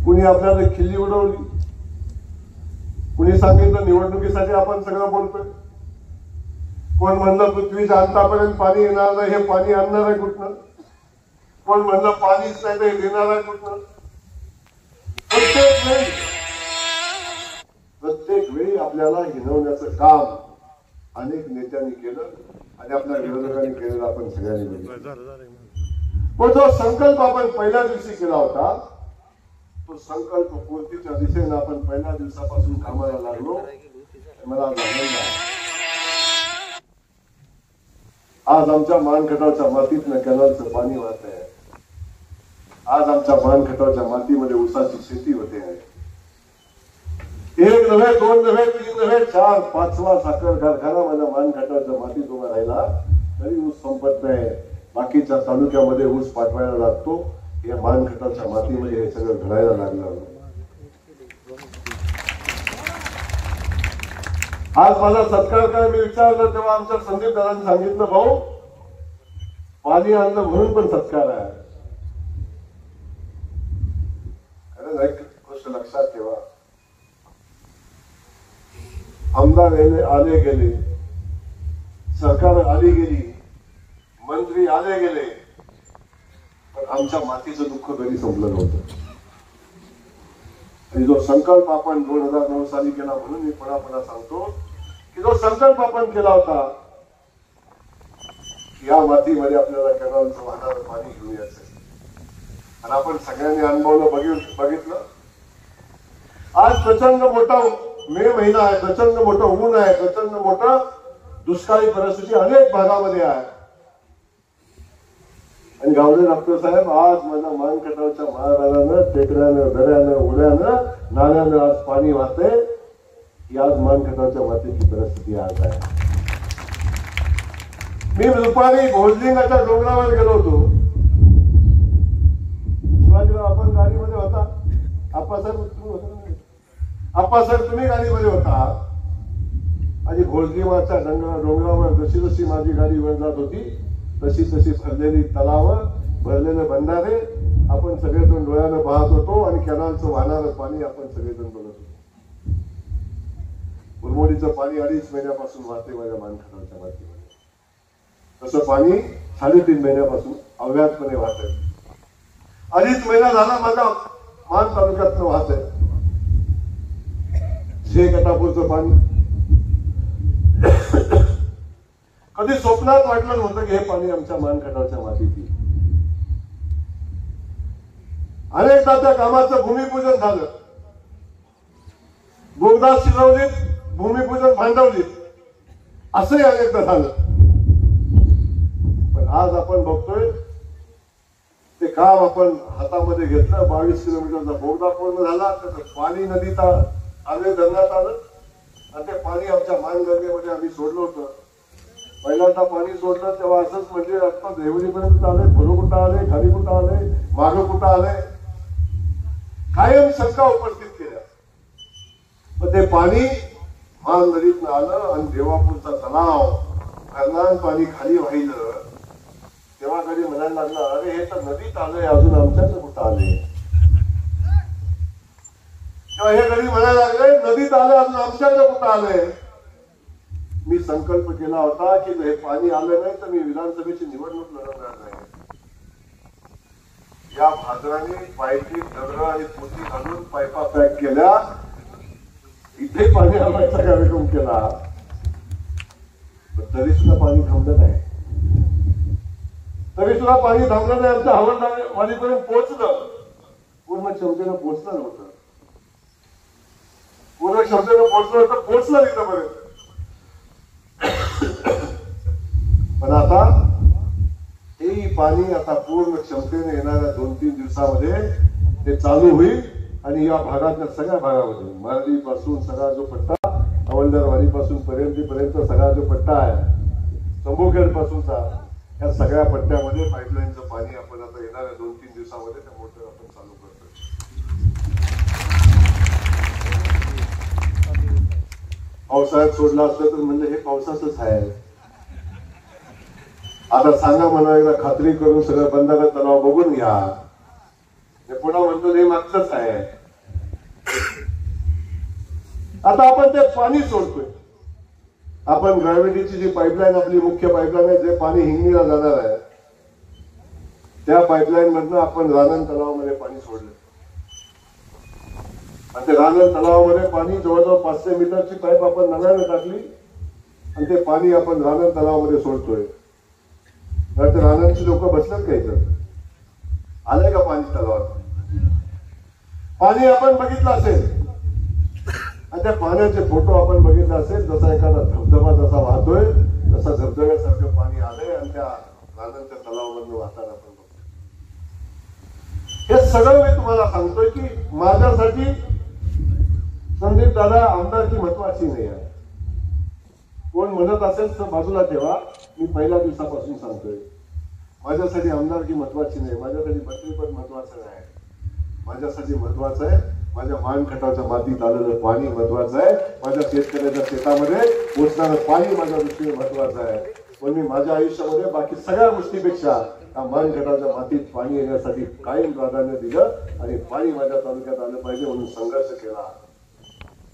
कुणी आपल्याला खिल्ली उडवली, कुणी सांगितलं निवडणुकीसाठी आपण सगळं बोलतोय, कोण म्हणलं पृथ्वीच्या अंतापर्यंत पाणी येणार नाही, हे पाणी आणणार आहे कुठनं, कोण म्हणलं पाणीच नाही ते देणार आहे कुठनं. प्रत्येक वेळी आपल्याला हिनवण्याचं काम अनेक नेत्यांनी केलं आणि आपल्या विरोधकांनी केलेलं आपण सगळ्यांनी बघितलं. पण जो संकल्प आपण पहिल्या दिवशी केला होता, तो संकल्प पूर्तीच्या दिशेने आपण पहिल्या दिवसापासून कामाला लागलो. मला आनंद आहे. आज आमच्या मानखटावच्या मातीतनं कॅनलचं पाणी वाहत आहे. आज आमच्या मानखटावच्या मातीमध्ये ऊसाची शेती होते आहे. एक नव्हे, दोन नव्हे, तीन नव्हे, चार, पाचवा साखर कारखाना माझ्या मानखटावच्या मातीत उभा राहिला तरी ऊस संपत नाही. बाकीच्या तालुक्यामध्ये ऊस पाठवायला लागतो. या मानखटावच्या मातीमध्ये हे सगळं घडायला लागलं. आज माझा सत्कार काय मी विचारलं तेव्हा आमच्या संदीप दादांनी सांगितलं, भाऊ पाणी आणलं म्हणून पण सत्कार आहे. अरे एक गोष्ट लक्षात ठेवा, आमदार आले गेले, सरकार आली गेली, मंत्री आले गेले, पण आमच्या मातीचं दुःख कधी संपलं नव्हतं. आणि जो संकल्प आपण 2009 साली केला म्हणून मी पुन्हा सांगतो की जो संकल्प आपण केला होता या मातीमध्ये आपल्याला कॅनलचं वाहणारं पाणी घेऊन यायचं आणि आपण सगळ्यांनी अनुभवलं, बघितलं. आज प्रचंड मोठा मे महिना आहे, प्रचंड मोठं ऊन आहे, प्रचंड मोठं दुष्काळी परिस्थिती अनेक भागामध्ये आहे. आणि गावडे डॉक्टर साहेब आज माझ्या मानखटावच्या महाराजानं टेकड्यानं, दऱ्यानं, उड्यानं, नाल्यानं आज पाणी वाहते. ही आज मानखटावच्या मातीची परिस्थिती आज आहे. मी दुपारी भोजलिंगाच्या डोंगरावर गेलो होतो. शिवाजीराव आपण गाडीमध्ये होता, आप्पासाहेब तुम्ही गाडीमध्ये होता. आणि भोजलिंगाच्या डोंगरावर जशी जशी माझी गाडी वर जात होती तशी तशी भरलेली तलाव, भरलेले बंधारे आपण सगळेजण डोळ्यानं पाहत होतो आणि कॅनलचं वाहणारं पाणी आपण सगळेजण बघत होतो. मुरमोडीचं पाणी 2.5 महिन्यापासून वाहते माझ्या मानखटावच्या मातीमध्ये. तसं पाणी 3.5 महिन्यापासून अव्याहतपणे वाहत आहे. 2.5 महिना झाला माझ्या मान तालुक्यातनं वाहत आहे. शेकटापूरचं पाणी कधी स्वप्नात वाटलं नव्हतं की हे पाणी आमच्या मानखटावच्या मातीत येईल. अनेकदा त्या कामाचं भूमिपूजन झालं, बोगदा शिरवलीत, भूमिपूजन भांडवलीत, असंही अनेकदा झालं. पण आज आपण बघतोय ते काम आपण हातामध्ये घेतलं. 22 किलोमीटरचा बोगदा पूर्ण झाला. त्याचं पाणी नदीत आले, धरणात आलं आणि ते पाणी आमच्या मानगंगेमध्ये आम्ही सोडलं होतं. पहिल्यांदा पाणी सोडलं तेव्हा असंच म्हणजे आता देवळीपर्यंत आले, पुढे कुठं आले, खाली कुठं आले, मागं कुठं आले, कायम शंका उपस्थित केल्या. पण ते पाणी मान नदीतनं आलं आणि देवापूरचा तलाव कर्णान पाणी खाली वाहिलं तेव्हा कधी म्हणायला लागला, अरे हे तर नदीत आलंय, अजून आमच्याकडे कुठं आले. तेव्हा हे कधी म्हणायला लागले, नदीत आलं अजून आमच्याकडे कुठं आलंय. मी संकल्प केला होता की हे पाणी आलं नाही तर मी विधानसभेची निवडणूक लढवणार नाही. या भाजराने पाईपी दगड आणि पोती घालून पाईपा पॅक केल्या, इथे पाणी आणायचा कार्यक्रम केला, पण तरी सुद्धा पाणी थांबलं नाही. तरी सुद्धा पाणी थांबलं नाही. आमच्या हवालदारवाडीपर्यंत पोहोचलं, पूर्ण क्षमतेनं पोहोचलं नव्हतं. पूर्ण क्षमतेनं पोहोचलं होतं, पोहोचलं तिथपर्यंत. पण आता हे पाणी आता पूर्ण क्षमतेने येणाऱ्या 2-3 दिवसामध्ये ते चालू होईल आणि या भागातल्या सगळ्या भागामध्ये मारडी पासून सगळा जो पट्टा, हवालदारवाडी पासून पर्यंत सगळा जो पट्टा आहे, संभूखेड पासूनचा, या सगळ्या पट्ट्यामध्ये पाईपलाईनचं पाणी आपण आता येणाऱ्या 2-3 दिवसामध्ये त्या मोटर आपण चालू करतो. पावसाळ्यात सोडला असलं तर म्हणजे हे पावसाचंच आहे. आता सांगा म्हणा, एकदा खात्री करून सगळं बंधारा तलाव बघून घ्या. पुन्हा म्हणतो हे मागचंच आहे. आता आपण ते पाणी सोडतोय. आपण ग्रॅव्हिटीची जी पाईपलाईन आपली मुख्य पाईपलाईन आहे, जे पाणी हिंगणीला जाणार आहे, त्या पाईपलाईन मधनं आपण रानन तलावामध्ये पाणी सोडलं. आणि ते रानन तलावामध्ये पाणी जवळजवळ 500 मीटरची पाईप आपण नव्याने टाकली आणि ते पाणी आपण रानन तलावामध्ये सोडतोय. तर ते राननची लोक बसलेत का इथं? आलंय का पाणी तलावात? पाणी आपण बघितलं असेल आणि त्या पाण्याचे फोटो आपण बघितले असेल. जसा एखादा धबधबा जसा वाहतोय तसा धबधब्यासारखं पाणी आलंय आणि त्या राननच्या तलावामधून वाहताना आपण बघतो. हे सगळं मी तुम्हाला सांगतोय की माझ्यासाठी संदीप दादा आमदारकी महत्वाची नाही आहे. कोण म्हणत असेल तर बाजूला ठेवा. मी पहिल्या दिवसापासून सांगतोय माझ्यासाठी आमदारकी महत्वाची नाही, माझ्यासाठी मंत्रीपद महत्वाचं नाही. माझ्यासाठी महत्वाचं आहे माझ्या मानखटाच्या मातीत आलेलं पाणी महत्वाचं आहे. माझ्या शेतकऱ्याच्या शेतामध्ये पोचणारं पाणी माझ्या दृष्टीने महत्वाचं आहे. पण मी माझ्या आयुष्यामध्ये बाकी सगळ्या गोष्टीपेक्षा त्या मानखटाच्या मातीत पाणी येण्यासाठी कायम प्राधान्य दिलं आणि पाणी माझ्या तालुक्यात आलं पाहिजे म्हणून संघर्ष केला.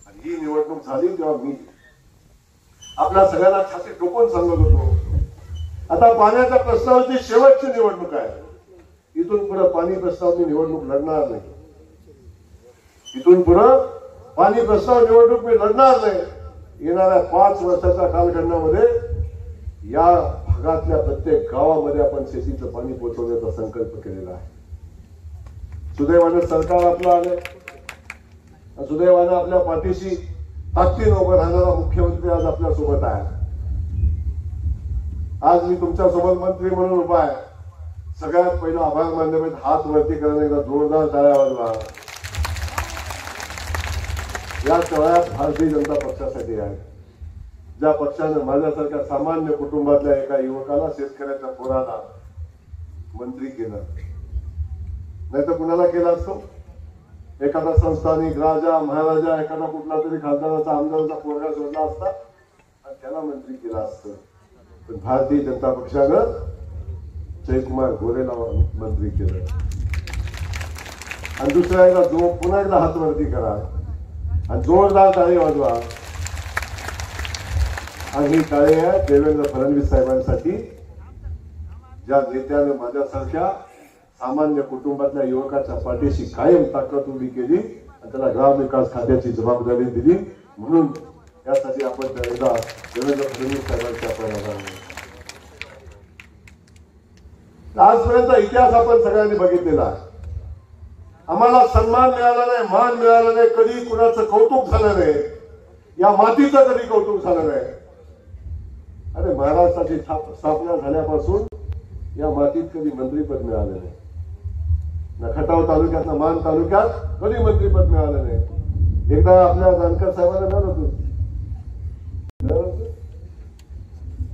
आणि ही निवडणूक झाली तेव्हा मी आपल्या सगळ्यांना छाती टोकून सांगत होतो, आता पाण्याच्या प्रश्नावरची शेवटची निवडणूक आहे. इथून पुढे पाणी प्रश्नावरची निवडणूक लढणार नाही. इथून पुढे पाणी प्रस्ताव निवडणूक मी लढणार नाही. येणाऱ्या 5 वर्षाच्या कालखंडामध्ये या भागातल्या प्रत्येक गावामध्ये आपण शेतीचं पाणी पोहोचवण्याचा संकल्प केलेला आहे. सुदैवाने सरकार आपलं आलंय. सुदैवाने आपल्या पाठीशी ताकदीने उभं राहणारा मुख्यमंत्री आज आपल्या सोबत आहे. आज मी तुमच्या सोबत मंत्री म्हणून उभा आहे. सगळ्यात पहिला आभार मानले पाहिजे. हात वरती करणे, एकदा जोरदार टाळ्या वाजवा. या टळ्यात भारतीय जनता पक्षासाठी आहे. ज्या पक्षाने माझ्यासारख्या सामान्य कुटुंबातल्या एका युवकाला, शेतकऱ्याच्या पोराला मंत्री केलं, नाही तर कुणाला केला असतो? एखादा संस्थानिक राजा महाराजा, एखादा कुठला तरी खासदाराचा आमदाराचा पोरगा सोडला असता आणि त्याला मंत्री केला असतं. पण भारतीय जनता पक्षानं जयकुमार गोरेला मंत्री केलं. आणि दुसऱ्या एकदा पुन्हा एकदा हात वरती करा आणि जोरदार टाळी वाजवा. आणि ही टाळी आहे देवेंद्र फडणवीस साहेबांसाठी, ज्या नेत्याने माझ्यासारख्या सामान्य कुटुंबातल्या युवकाच्या पाठीशी कायम ताकद उभी केली आणि त्याला ग्रामविकास खात्याची जबाबदारी दिली. म्हणून यासाठी आपण एकदा देवेंद्र फडणवीस साहेबांचे आपण आभार मानतो. आजपर्यंत इतिहास आपण सगळ्यांनी बघितलेला आहे. आम्हाला सन्मान मिळाला नाही, मान मिळाला नाही, कधी कुणाचं कौतुक झालं नाही, या मातीचं कधी कौतुक झालं नाही. अरे महाराष्ट्राची स्थापना झाल्यापासून या मातीत कधी मंत्रीपद मिळालं नाही. ना खटाव तालुक्यात ना मान तालुक्यात कधी मंत्रीपद मिळालं नाही. एकदा आपल्या जानकर साहेबांना मिळालं होतं,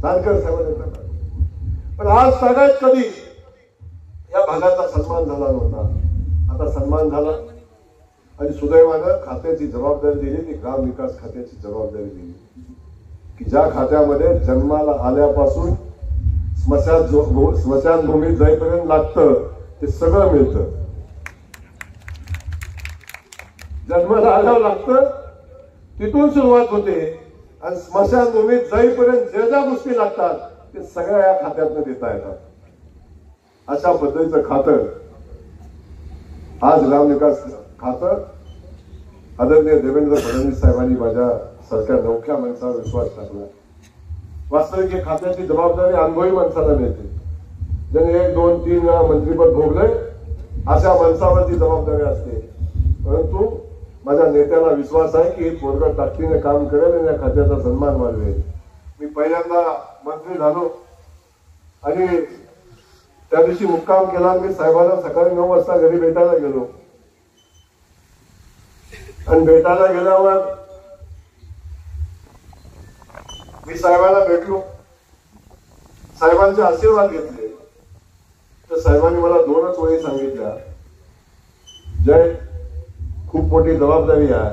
जानकर साहेबांना. पण आज सगळ्यात कधी या भागाचा सन्मान झाला नव्हता. आता सन्मान झाला आणि सुदैवानं खात्याची जबाबदारी दिली, ती ग्राम विकास खात्याची जबाबदारी दिली की ज्या खात्यामध्ये जन्माला आल्यापासून स्मशानभूमीत जाईपर्यंत लागतं ते सगळं मिळतं. जन्माला आल्यावर लागतं तिथून सुरुवात होते आणि स्मशानभूमीत जाईपर्यंत ज्या ज्या गोष्टी लागतात ते सगळ्या या खात्यातनं देता येतात. अशा पद्धतीचं खातं आज ग्रामविकास खातं आदरणीय देवेंद्र फडणवीस साहेबांनी माझ्या सारख्या नवख्या माणसावर विश्वास टाकला. वास्तविक हे खात्याची जबाबदारी अनुभवी माणसाला मिळते. ज्याने 1, 2, 3 वेळा मंत्रीपद भोगलंय अशा माणसावरची जबाबदारी असते. परंतु माझ्या नेत्याला विश्वास आहे की हे पोरगा ताकदीने काम करेल आणि या खात्याचा सन्मान वाढवेल. मी पहिल्यांदा मंत्री झालो आणि त्या दिवशी मुक्काम केला. मी साहेबांना सकाळी 9 वाजता घरी भेटायला गेलो आणि भेटायला गेल्यावर मी साहेबांना भेटलो, साहेबांचे आशीर्वाद घेतले. तर साहेबांनी मला 2च वेळी सांगितल्या, जय खूप मोठी जबाबदारी आहे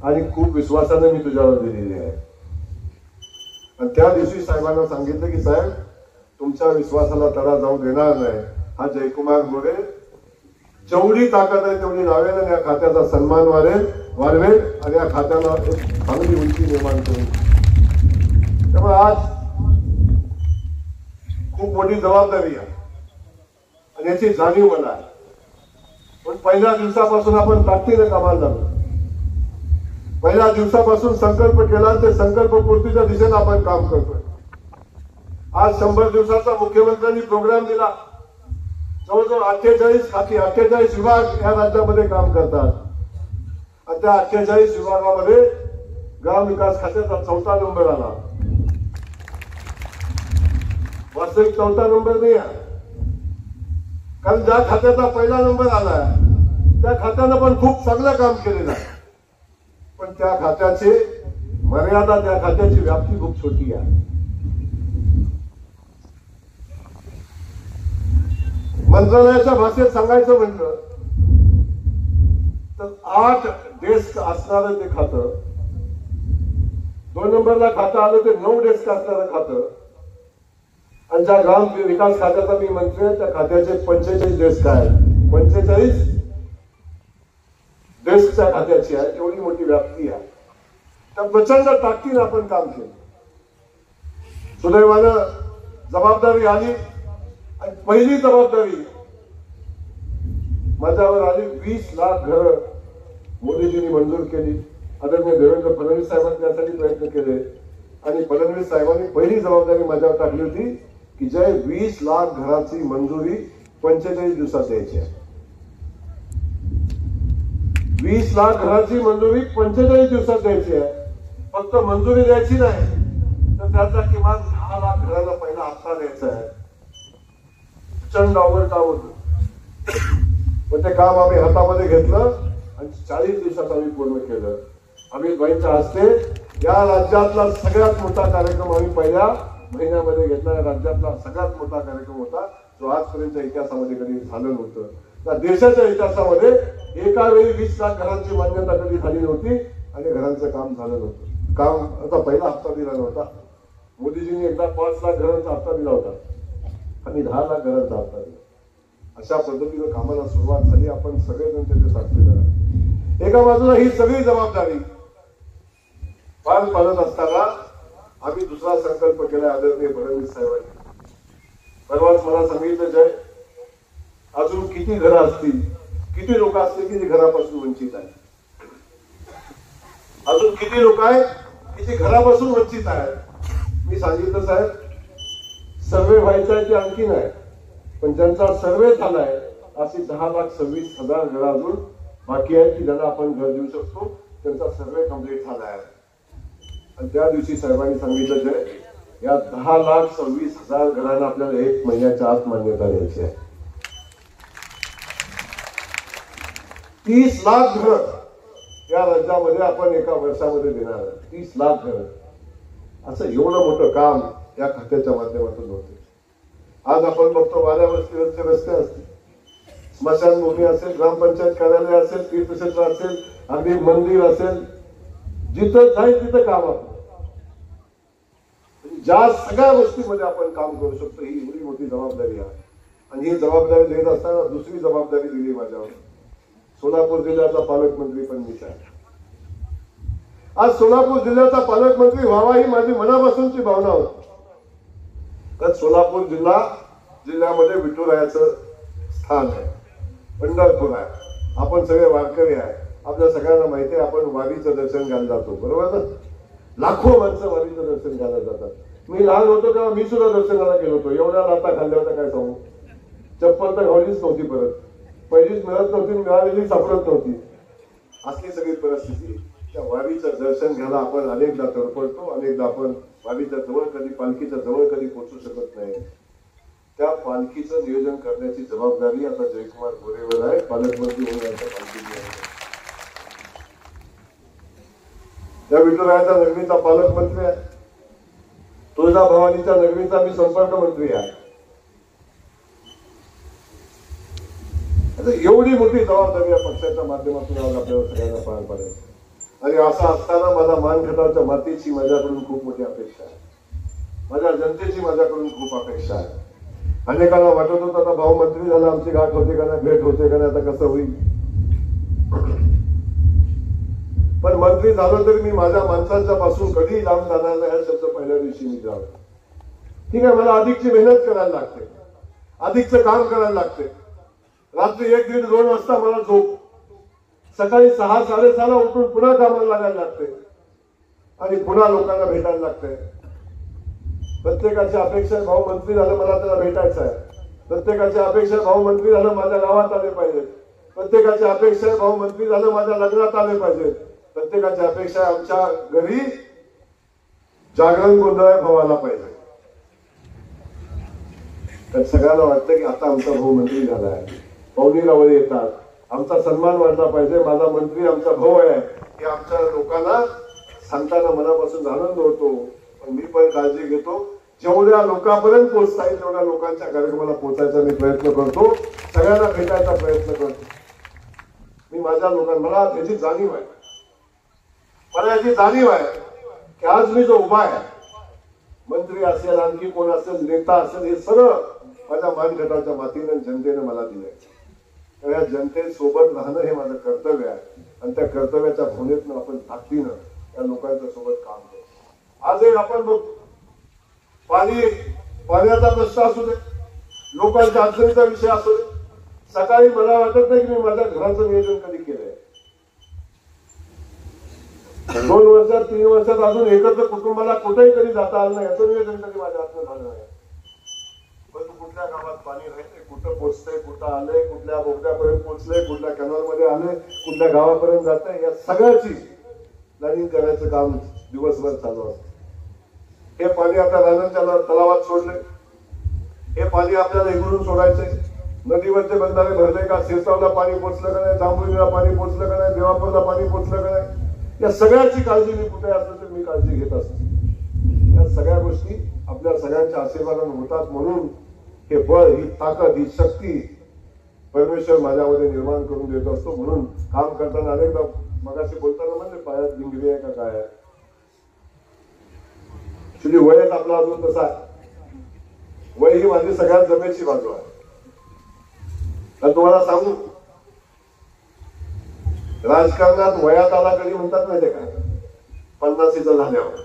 आणि खूप विश्वासाने मी तुझ्यावर दिलेली आहे. आणि त्या दिवशी साहेबांना सांगितलं की साहेब तुमच्या विश्वासाला तडा जाऊ देणार नाही. हा जयकुमार गोरे जेवढी ताकद आहे तेवढी लावेल, या खात्याचा सन्मान वाढवेल आणि या खात्याला एक चांगली उंची निर्माण करेल. त्यामुळे आज खूप मोठी जबाबदारी आहे आणि याची जाणीव मला आहे. पण पहिल्या दिवसापासून आपण ताकदीने कामाला लागलो. पहिल्या दिवसापासून संकल्प केला, ते संकल्पपूर्तीच्या दिशेने आपण काम करतोय. आज 100 दिवसाचा मुख्यमंत्र्यांनी प्रोग्राम दिला. जवळजवळ 48 खाती, 48 विभाग या राज्यामध्ये काम करतात आणि त्या 48 विभागामध्ये ग्राम विकास खात्याचा 4था नंबर आला. वास्तविक 4था नंबर नाही आहे, कारण ज्या खात्याचा पहिला नंबर आला त्या खात्यानं पण खूप चांगलं काम केलेलं आहे. पण त्या खात्याची मर्यादा, त्या खात्याची व्याप्ती खूप छोटी आहे. मंत्रालयाच्या भाषेत सांगायचं म्हटलं तर 8 डेस्क असणारं ते खातं, 2 नंबरला खातं आलं ते 9 डेस्क असणारं खातं, आणि ज्या ग्राम विकास खात्याचा मी मंत्री आहे त्या खात्याचे 45 डेस्क आहेत. 45 डेस्कच्या खात्याची आहे, एवढी मोठी व्याप्ती आहे. त्या प्रचंड ताकदीने आपण काम केलं. सुदैवानं जबाबदारी आली आणि पहिली जबाबदारी माझ्यावर आली. 20 लाख घरं मोदीजींनी मंजूर केली. आदरणीय देवेंद्र फडणवीस साहेबांनी त्यासाठी प्रयत्न केले आणि फडणवीस साहेबांनी पहिली जबाबदारी माझ्यावर टाकली होती की जे 20 लाख घराची मंजुरी 45 दिवसात द्यायची आहे. 20 लाख घराची मंजुरी 45 दिवसात द्यायची आहे. फक्त मंजुरी द्यायची नाही तर त्याचा किमान 10 लाख घराला पहिला हप्ता द्यायचा आहे. प्रचंड अवघड काम होतं, पण ते काम आम्ही हातामध्ये घेतलं आणि 40 दिवसात आम्ही पूर्ण केलं. अमित भाईंच्या हस्ते या राज्यातला सगळ्यात मोठा कार्यक्रम आम्ही पहिल्या महिन्यामध्ये घेतला. या राज्यातला सगळ्यात मोठा कार्यक्रम होता जो आजपर्यंतच्या इतिहासामध्ये कधी झालं नव्हतं. त्या देशाच्या इतिहासामध्ये एका वेळी 20 लाख घरांची मान्यता कधी झाली नव्हती आणि घरांचं काम झालं नव्हतं. काम आता पहिला हप्ता दिला नव्हता. मोदीजींनी एकदा 5 लाख घरांचा हप्ता दिला होता आणि 10 लाख घरांचा हप्ता दिला. अशा पद्धतीनं कामाला सुरुवात झाली. आपण सगळेजण त्याचे साक्षीदार आहात. एका बाजूला ही सगळी जबाबदारी पार पाडत असताना आम्ही दुसरा संकल्प केला आदरणीय फडणवीस साहेबांनी. परवाच मला सांगितलं जय, अजून किती घरं असतील, किती लोक असतील की जे घरापासून वंचित आहेत. अजून किती लोक आहेत की जे घरापासून वंचित आहेत. मी सांगितलं साहेब, सर्वे व्हायचा आहे ते आणखी नाही, पण ज्यांचा सर्वे झालाय अशी 10,26,000 घरं अजून बाकी आहेत की ज्यांना आपण घर देऊ शकतो. त्यांचा सर्वे कम्प्लीट झाला आहे. आणि त्या दिवशी साहेबांनी सांगितलं जय, या 10,26,000 घरांना आपल्याला 1 महिन्याच्या आत मान्यता द्यायची आहे. 30 लाख घर या राज्यामध्ये आपण एका वर्षामध्ये देणार आहे. 30 लाख घर. असं एवढं मोठं काम या खात्याच्या माध्यमातून होते. आज आपण बघतो वाड्यावरचे रस्ते असतील, स्मशानभूमी असेल, ग्रामपंचायत कार्यालय असेल, तीर्थक्षेत्र असेल, अगदी मंदिर असेल, जिथं जाईल तिथं काम आपण ज्या सगळ्या गोष्टीमध्ये आपण काम करू शकतो. ही एवढी मोठी जबाबदारी आहे. आणि ही जबाबदारी देत असताना दुसरी जबाबदारी दिली माझ्यावर. सोलापूर जिल्ह्याचा पालकमंत्री पण मीच आहे. आज सोलापूर जिल्ह्याचा पालकमंत्री व्हावा ही माझी मनापासूनची भावना होती. तर सोलापूर जिल्ह्यामध्ये विठुरायाचं स्थान आहे, पंढरपूर आहे, आपण सगळे वारकरी आहे. आपल्या सगळ्यांना माहिती आहे आपण वारीचं दर्शन घ्यायला जातो, बरोबर ना. लाखो माणसं वारीचं दर्शन घ्यायला जातात. मी लहान होतो तेव्हा मी सुद्धा दर्शनाला गेलो होतो. एवढ्या लाता खाल्ल्या होत्या काय सांगू. चप्पल तर घावलीच नव्हती, परत पहिलीच मिळत नव्हती, मिळालेली सापडत नव्हती. असली सगळी परिस्थिती. त्या वारीचं दर्शन घ्यायला आपण अनेकदा तडफडतो, अनेकदा आपण वारीच्या जवळ कधी, पालखीच्या जवळ कधी पोहोचू शकत नाही. त्या पालखीचं नियोजन करण्याची जबाबदारी आता जयकुमार गोरेवर आहे, पालकमंत्री म्हणून यांच्या पालखी. त्या विठुरायाच्या नगरीचा पालकमंत्री आहे. तुळजाभवानीच्या नगरीचा मी संपर्क मंत्री आहे. एवढी मोठी जबाबदारी या पक्षाच्या माध्यमातून आज आपल्याला सगळ्यांना पार पाडायची. आणि असं असताना मला मानखटावच्या मातीची माझ्याकडून खूप मोठी अपेक्षा आहे. माझ्या जनतेची माझ्याकडून खूप अपेक्षा आहे. अनेकांना वाटत होतं आता भाऊ मंत्री झाला, आमची गाठ होते का नाही, भेट होते का नाही, आता कसं होईल. पण मंत्री झालो तरी मी माझ्या माणसांच्या पासून कधी लांब जाणार नाही हा शब्द पहिल्या दिवशी मी जाऊ. ठीक आहे, मला अधिकची मेहनत करायला लागते, अधिकचं काम करायला लागते. रात्री 1, 1:30, 2 वाजता मला झोप, सकाळी 6, 6:30 उठून पुन्हा कामाला लागायला लागते आणि पुन्हा लोकांना भेटायला लागते. प्रत्येकाची अपेक्षा आहे भाऊ मंत्री झालं मला त्याला भेटायचं आहे. प्रत्येकाची अपेक्षा आहे भाऊ मंत्री झालं माझ्या गावात आले पाहिजे. प्रत्येकाची अपेक्षा आहे भाऊ मंत्री झालं माझ्या लग्नात आले पाहिजे. प्रत्येकाची अपेक्षा आहे आमच्या घरी जागरण गोंधळ व्हायला पाहिजे. तर सगळ्यांना वाटतं की आता आमचा भाऊ मंत्री झाला आहे, पाहुणीरावळ येतात, आमचा सन्मान वाढला पाहिजे, माझा मंत्री आमचा भाऊ आहे हे आमच्या लोकांना सांगताना मनापासून आनंद होतो. पण मी पण काळजी घेतो, जेवढ्या लोकांपर्यंत पोहोचता येईल तेवढ्या लोकांच्या कार्यक्रमाला पोहोचायचा मी प्रयत्न करतो, सगळ्यांना भेटायचा प्रयत्न करतो. मी माझ्या लोकांना, मला त्याची जाणीव आहे, मला याची जाणीव आहे की आज मी जो उभा आहे, मंत्री असेल, आणखी कोण असेल, नेता असेल, हे सगळं माझ्या मानगटाच्या मातीनं जनतेनं मला दिलंय. तर या जनतेसोबत राहणं हे माझं कर्तव्य आहे आणि त्या कर्तव्याच्या भूमिकेतनं आपण ताकदीनं या लोकांच्या सोबत काम करतो. आज एक आपण बघतो, पाण्याचा प्रश्न असू दे, लोकांच्या अडचणीचा विषय असू दे. सकाळी मला वाटत नाही की मी माझ्या घराचं नियोजन कधी केलंय. 2 वर्षात 3 वर्षात अजून एकत्र कुटुंबाला कुठेही कधी जाता आलं नाही, याचं नियोजन कधी माझ्या हातनं झालं नाही. पण कुठल्या गावात पाणी राहते, कुठं पोचतंय, कुठं आलंय, कुठल्या बोगद्यापर्यंत पोचलंय, कुठल्या कॅनॉलमध्ये आलंय, कुठल्या गावापर्यंत जातंय, या सगळ्याची प्लॅनिंग करायचं काम दिवसभर चालू असतं. हे पाणी आता रानांच्या तलावात सोडले, हे पाणी आपल्याला इकडून सोडायचंय. नदीवरचे बंधारे भरले का, सिरसावला पाणी पोचलं का नाही, जांभुळीला पाणी पोचलं का नाही, देवापूरला पाणी पोचलं का नाही, या सगळ्याची काळजी मी कुठे असलं तर मी काळजी घेत असतो. या सगळ्या गोष्टी आपल्या सगळ्यांच्या आशीर्वादाने होतात. म्हणून हे बळ, ही ताकद, ही शक्ती परमेश्वर माझ्यामध्ये निर्माण करून देत असतो. म्हणून काम करताना अनेकदा मगाशी बोलताना म्हणजे पायात भिंगरी आहे का काय आहे, ऍक्च्युली वयच आपला अजून तसा आहे. वय ही माझी सगळ्यात जमेची बाजू आहे. तर तुम्हाला सांगू, राजकारणात वयात आला कधी म्हणतात माहितीये का, 50चं झाल्यावर.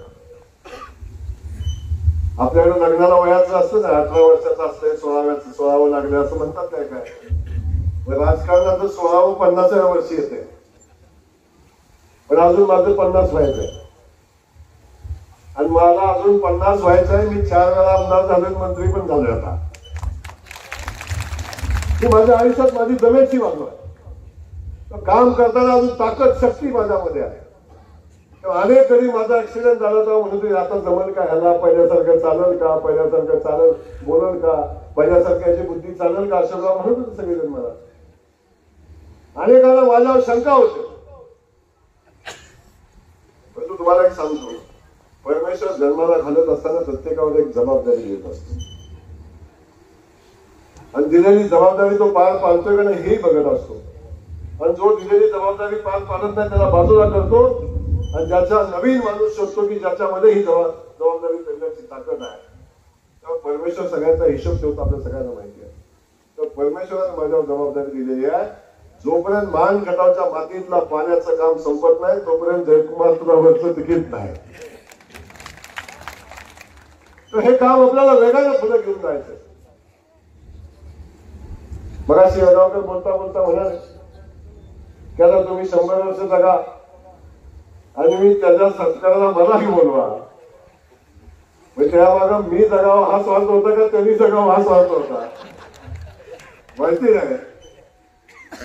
आपल्याकडे लग्नाला वयाचं असतं ना, 18 वर्षाचं असतंय, 16वं लागलं असं म्हणतात काय काय. राजकारणात 16वं 50व्या वर्षी येते, पण अजून माझं 50 व्हायचंय आणि मला अजून 50 व्हायचंय. मी 4 वेळा आमदार झालोय, मंत्री पण झालोय. आता ही माझ्या आयुष्यात माझी जमेची बाजू आहे. काम करताना अजून ताकद, शक्ती माझ्यामध्ये आहे. अनेक कधी माझा ऍक्सिडेंट झाला तर म्हणून आता जमल का, ह्याला पहिल्यासारखं चालेल का, पहिल्यासारखं चालेल बोलल का, पहिल्यासारख्याची बुद्धी चालेल का, अशा म्हणत होते सगळेजण मला. अनेकांना माझ्यावर शंका होते. पण तुम्हाला एक सांगतो, परमेश्वर जन्माला घालत असताना प्रत्येकावर एक जबाबदारी देत असतो आणि दिलेली जबाबदारी तो पार पाडतोय का नाही हेही बघत असतो. आणि जो दिलेली जबाबदारी पार पाडत नाही त्याला बाजूला करतो आणि ज्याचा नवीन माणूस शोधतो की ज्याच्यामध्ये ही जबाबदारी करण्याची ताकद आहे. तेव्हा परमेश्वर सगळ्यांचा हिशोब ठेवतो, आपल्या सगळ्यांना माहिती आहे. तर परमेश्वराने माझ्यावर जबाबदारी दिलेली आहे. जोपर्यंत मान गटावच्या मातीतला पाण्याचं काम संपत नाही तोपर्यंत जयकुमार तुला वरचं तिकीट नाही. तर हे काम आपल्याला वेगाने पुढे घेऊन जायचं. मगाशी येळगावकर बोलता बोलता म्हणाले की आता तुम्ही 100 वर्ष जगा आणि मी त्याच्या सत्काराला मलाही बोलवा. त्या मागं मी जगावं हा स्वार्थ होता का त्यांनी जगावं हा स्वार्थ होता माहिती नाही.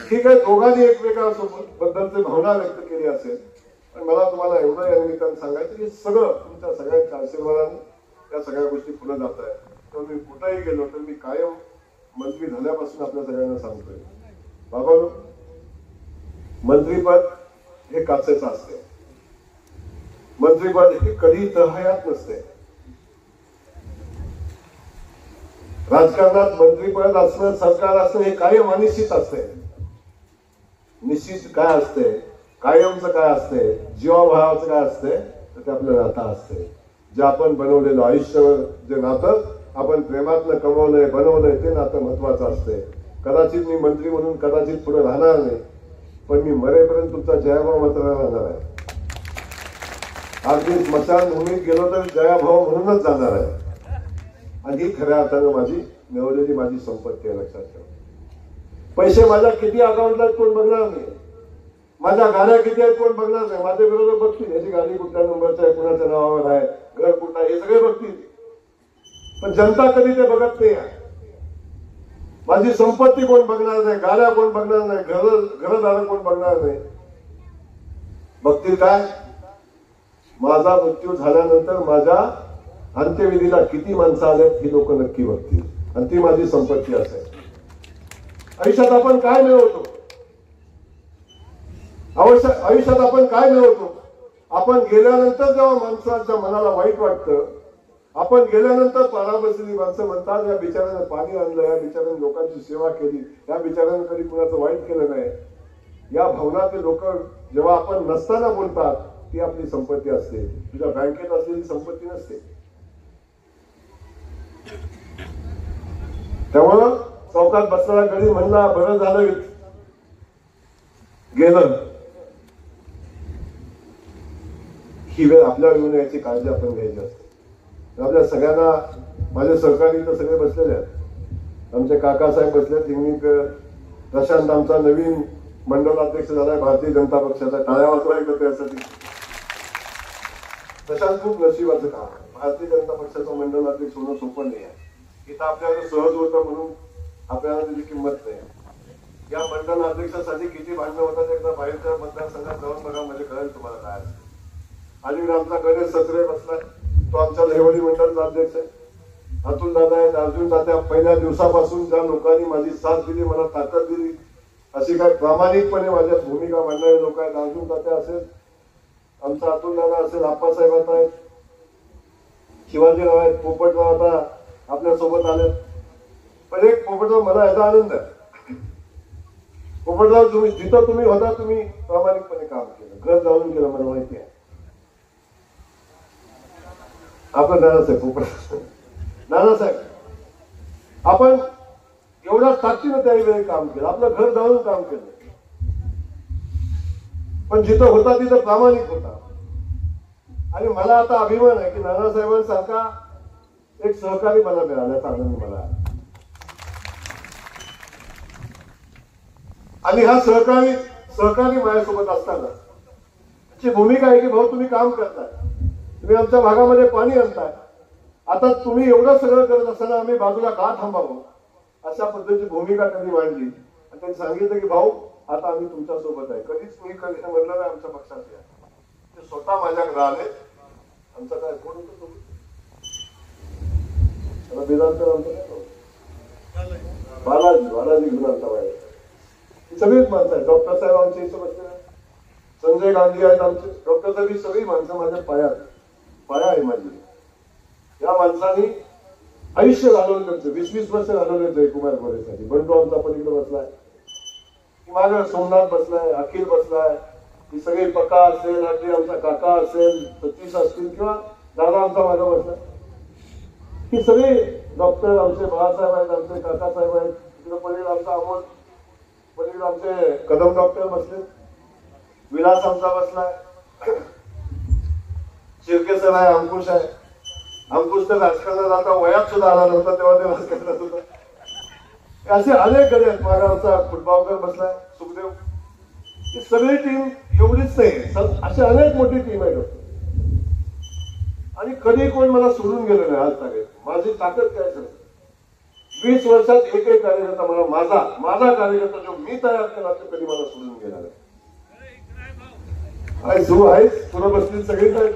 ठीक आहे, दोघांनी एकमेकांसोबत बद्दलची भावना व्यक्त केली असेल, पण मला तुम्हाला एवढं या निमित्तानं सांगायचं की सगळं तुमच्या सगळ्यांच्या आशीर्वादाने त्या सगळ्या गोष्टी पुढे जात आहेत. तर मी कुठेही गेलो तर मी कायम मंत्री झाल्यापासून आपल्या सगळ्यांना सांगतोय, बाबा मंत्रीपद हे काचेचं असते, मंत्रीपद हे कधी तहयात नसते. राजकारणात मंत्रीपद असणं, सरकार असणं हे कायम अनिश्चित असते. निश्चित काय असते, कायमचं काय असते, जीवाभावाचं काय असते, तर ते आपलं नातं असते. जे आपण बनवलेलं आयुष्यावर जे नातं आपण प्रेमातनं कमवलंय बनवलंय ते नातं महत्वाचं असतंय. कदाचित मी मंत्री म्हणून कदाचित पुढे राहणार नाही, पण मी मरेपर्यंत तुमचा जयाभाव मात्र राहणार आहे. अगदी स्मशानभूमीत गेलो तर जयाभाव म्हणूनच जाणार आहे. आणि ही खऱ्या अर्थानं माझी मिळवलेली माझी संपत्ती आहे, लक्षात ठेवा. पैसे माझ्या किती अकाउंटला कोण बघणार नाही, माझ्या गाड्या किती आहेत कोण बघणार नाही. माझे विरोधक बघतील याची गाडी कुठल्या नंबरची आहे, कुणाच्या नावावर आहे, घर कुठं आहे, हे सगळे बघतील. पण जनता कधी ते बघत नाही. माझी संपत्ती कोण बघणार नाही, गाड्या कोण बघणार नाही, घरदार कोण बघणार नाही. बघतील काय, माझा मृत्यू झाल्यानंतर माझ्या अंत्यविधीला किती माणसं आल्यात ही लोक नक्की बघतील. आणि ती माझी संपत्ती असेल. आयुष्यात आपण काय मिळवतो, आयुष्यात आपण काय मिळवतो. आपण गेल्यानंतर जेव्हा माणसाच्या मनाला वाईट वाटतं, आपण गेल्यानंतर पारा बसलेली माणसं म्हणतात या बिचाऱ्यानं पाणी आणलं, या बिचाऱ्यानं लोकांची सेवा केली, या बिचाऱ्यानं कधी कुणाचं वाईट केलं नाही. या भावनाचे लोक जेव्हा आपण नसताना बोलतात, ती आपली संपत्ती असते. तुझ्या बँकेत असलेली संपत्ती नसते. त्यामुळं चौकात बसलेला गडी म्हणला बरं झालं गेलं. ही वेळ आपल्यावर येऊन याची काळजी आपण घ्यायची असते. आपल्या सगळ्यांना माझे सहकारी तर सगळे बसलेले आहेत. आमचे काकासाहेब बसले, तिंगणीकर प्रशांत आमचा नवीन मंडलाध्यक्ष झालाय भारतीय जनता पक्षाचा. टाळ्या वाजवायला त्यासाठी. प्रशांत खूप नशिबाचं काम आहे. भारतीय जनता पक्षाचा मंडलाध्यक्ष होणं सोपं नाही आहे. इथं आपल्याला सहज होतं म्हणून आपल्याला त्याची किंमत नाही. या मंडल अध्यक्षासाठी किती भांडणं होतात एकदा बाहेरच्या मतदारसंघात जाऊन बघा, म्हणजे कळेल तुम्हाला काय असतं. अलीकडे आमचा गणेश सत्रे बसलाय, तो आमच्या लेवडी मंडळाचा अध्यक्ष आहे. अतुल दादा आहेत, अर्जुन दादा. पहिल्या दिवसापासून ज्या लोकांनी माझी साथ दिली, मला ताकद दिली, अशी काय प्रामाणिकपणे माझ्या भूमिका मांडणारे लोक आहेत. अर्जुन दादा असेल, आमचा अतुल दादा असेल, आप्पासाहेब आता आहेत, शिवाजीराव आहेत, पोपटराव आता आपल्या सोबत आले. पण एक पोपटराव, मला याचा आनंद आहे. पोपटराव, तुम्ही जिथं तुम्ही होता तुम्ही प्रामाणिकपणे काम केलं, घर जाऊन केलं, मला माहिती आहे. आपण नानासाहेब पोपटराव, नानासाहेब आपण एवढ्या ताकदीनं त्यावेळी काम केलं, आपलं घर जाऊन काम केलं. पण जिथं होता तिथं प्रामाणिक होता. आणि मला आता अभिमान आहे की नानासाहेबांसारखा एक सहकारी मला मिळाल्याचा आनंद मला आहे. आणि हा सहकारी माझ्यासोबत असताना त्याची भूमिका आहे की भाऊ तुम्ही काम करताय, तुम्ही आमच्या भागामध्ये पाणी आणताय, आता तुम्ही एवढं सगळं करत असताना आम्ही बाजूला का थांबावं, अशा पद्धतीची भूमिका त्यांनी मांडली. आणि त्यांनी सांगितलं की भाऊ आता आम्ही तुमच्या सोबत आहे. कधीच मी कधी म्हणलं नाही आमच्या पक्षाचे आहे. ते स्वतः माझ्याकडे आले. आमचा काय कोण होतो त्याला बेदांतर बालाजी घेऊन आमचा बाहेर. सगळीच माणसं आहेत. डॉक्टर साहेब आमच्या इथं बसले, संजय गांधी आहेत आमचे. डॉक्टर साहेब ही सगळी माणसं माझ्या पाया आहे माझी. या माणसांनी आयुष्य घालवलं त्यांचं, 20-20 वर्ष घालवले जयकुमार गोरेसाठी. बंडू आमचा पलीकडे बसलाय, माझ्या सोमनाथ बसलाय, अखिल बसलाय, ही सगळी पक्का असेल, आमचा काका असेल, सतीश असतील किंवा दादा आमचा माझा बसलाय. ही सगळी डॉक्टर आमचे बाळासाहेब आहेत, आमचे काकासाहेब आहेत. तिकडे पलीकडे आमचा अमोल, पलीकडे आमचे कदम डॉक्टर बसले, विलास आमचा बसलाय, शिर्के सर आहे, अंकुश आहे. अंकुश तर राजकारणात आता वयात सुद्धा आला नव्हता तेव्हा ते राजकारणात होता. असे अनेक गडे आहेत. माझा आमचा फुटबॉलकर बसलाय, सुखदेव. ही सगळी टीम एवढीच नाही, अशी अनेक मोठी टीम आहे. आणि कधी कोण मला सोडून गेलं नाही आजपर्यंत. माझी ताकद काय सर, 20 वर्षात एक कार्यकर्ता मला माझा कार्यकर्ता जो मी तयार केला तो कधी मला सोडून गेला नाही. जो आहे पुन्हा बसली सगळीच आहेत.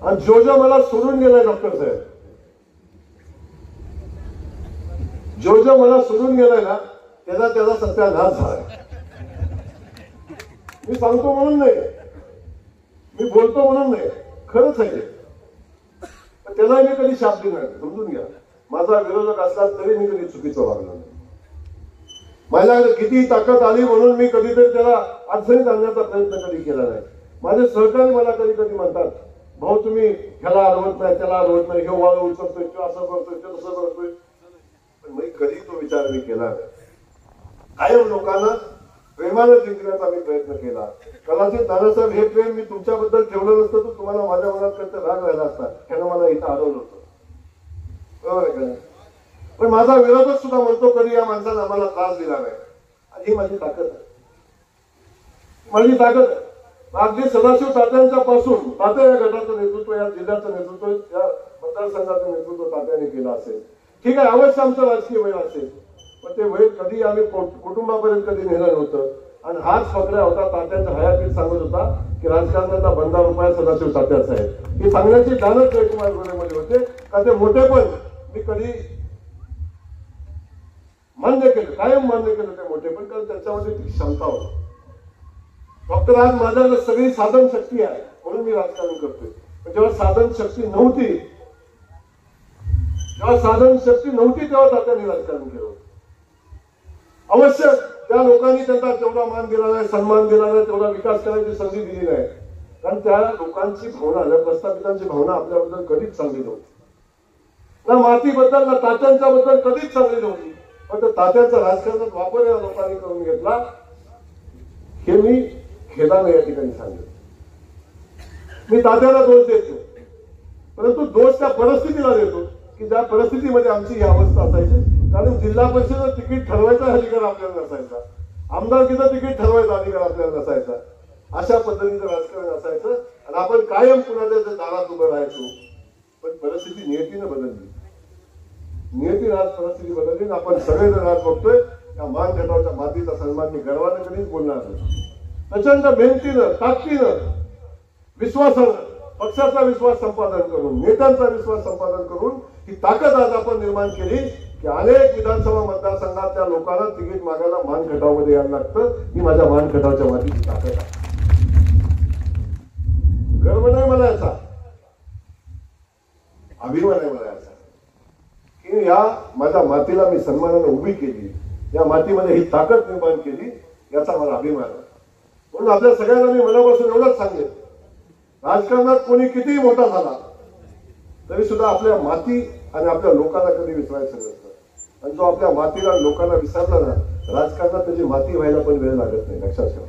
आणि जो मला सोडून गेलाय डॉक्टर साहेब, जो मला सोडून गेलाय ना त्याचा सत्यानाश झालाय. मी सांगतो म्हणून नाही, मी बोलतो म्हणून नाही, खरंच आहे. पण त्याला मी कधी शाप दिला नाही, समजून घ्या. माझा विरोधक असला तरी मी कधी चुकीचं वागलो नाही. माझ्याकडे किती ताकद आली म्हणून मी कधीतरी त्याला अडचणीत आणण्याचा प्रयत्न कधी केला नाही. माझे सहकारी मला कधी कधी म्हणतात, भाऊ तुम्ही ह्याला अडवत नाही, त्याला अडवत नाही, हे वाळ उचलतोय, तो असं करतोय, ते तसं करतोय. पण मी कधी तो विचार मी केला नाही. कायम लोकांना प्रेमानं जिंकण्याचा मी प्रयत्न केला. कदाचित नानासाहेब हे प्रेम मी तुमच्याबद्दल ठेवलं नसतं तर तुम्हाला माझ्या मनात कधी राग राहिला असता. त्यानं मला इथं अडवलं होतं, बरोबर आहे का? पण माझा विरोधक सुद्धा म्हणतो कधी या माणसानं आम्हाला त्रास दिला नाही. आणि ही माझी ताकद आहे, माझी ताकद आहे. अगदी सदाशिव तात्यांच्या पासून तात्या या गटाचं नेतृत्व, या जिल्ह्याचं नेतृत्व, या मतदारसंघाचं नेतृत्व तात्याने केलं असेल. ठीक आहे, अवश्य आमचं राजकीय वय असेल, पण ते वय कधी आम्ही कुटुंबापर्यंत कधी नेलं नव्हतं. आणि हाच फकरा होता तात्याच्या हयातीत सांगत होता की राजकारणाचा बंदा रुपया सदाशिव तात्याचा आहे. हे सांगण्याची जाणच जयकुमार गोरेमध्ये होते का ते मोठे पण मी कधी मान्य केलं, कायम मान्य केलं ते मोठे पण, कारण त्याच्यामध्ये ती क्षमता होती. फक्त आज माझ्याकडे सगळी साधन शक्ती आहे म्हणून मी राजकारण करतोय. पण जेव्हा साधन शक्ती नव्हती, तेव्हा तात्यांनी राजकारण केलं. अवश्य त्या लोकांनी त्यांना तेवढा मान दिला नाही, सन्मान दिला नाही, तेवढा विकास करायची संधी दिली नाही. कारण त्या लोकांची भावना, त्या प्रस्थापितांची भावना आपल्याबद्दल कधीच चांगली नव्हती. ना मातीबद्दल ना तात्यांच्या बद्दल कधीच चांगली नव्हती. फक्त तात्यांचा राजकारणात वापर या लोकांनी करून घेतला, हे मी खेदाने या ठिकाणी सांगितलं. मी तात्याला दोष देतो, परंतु दोष त्या परिस्थितीला देतो की ज्या परिस्थितीमध्ये आमची ही अवस्था असायची. कारण जिल्हा परिषद तिकीट ठरवायचा अधिकार आपल्याला नसायचा, आमदारकीचं तिकीट ठरवायचा अधिकार आपल्याला नसायचा. अशा पद्धतीचं राजकारण असायचं आणि आपण कायम कुणाच्या दारात उभं राहायचो. पण परिस्थिती नियतीनं बदलली, नियतीनं आज परिस्थिती बदलली. आपण सगळेजण आज बघतोय या मान खटावच्या मातीचा सन्मान मी गर्वाने कधीच बोलणार नाही. प्रचंड मेहनतीनं, ताकदीनं, विश्वासानं, पक्षाचा विश्वास संपादन करून, नेत्यांचा विश्वास संपादन करून ही ताकद आज आपण निर्माण केली की अनेक विधानसभा मतदारसंघातल्या लोकांना तिकीट मागायला मान खटावमध्ये यायला लागतं. ही माझ्या मान खटावच्या मातीची ताकद आहे. गर्व नाही मला याचा, अभिमान आहे मला याचा की या माझ्या मातीला मी सन्मानाने उभी केली, या मातीमध्ये ही ताकद निर्माण केली, याचा मला अभिमान आहे. म्हणून आपल्या सगळ्यांना मी मनापासून एवढंच सांगेन, राजकारणात कोणी कितीही मोठा झाला तरी सुद्धा आपल्या माती आणि आपल्या लोकांना कधी विसरायचं नसतं. आणि जो आपल्या मातीला लोकांना विसरला ना, राजकारणात त्याची माती व्हायला पण वेळ लागत नाही, लक्षात ठेवा.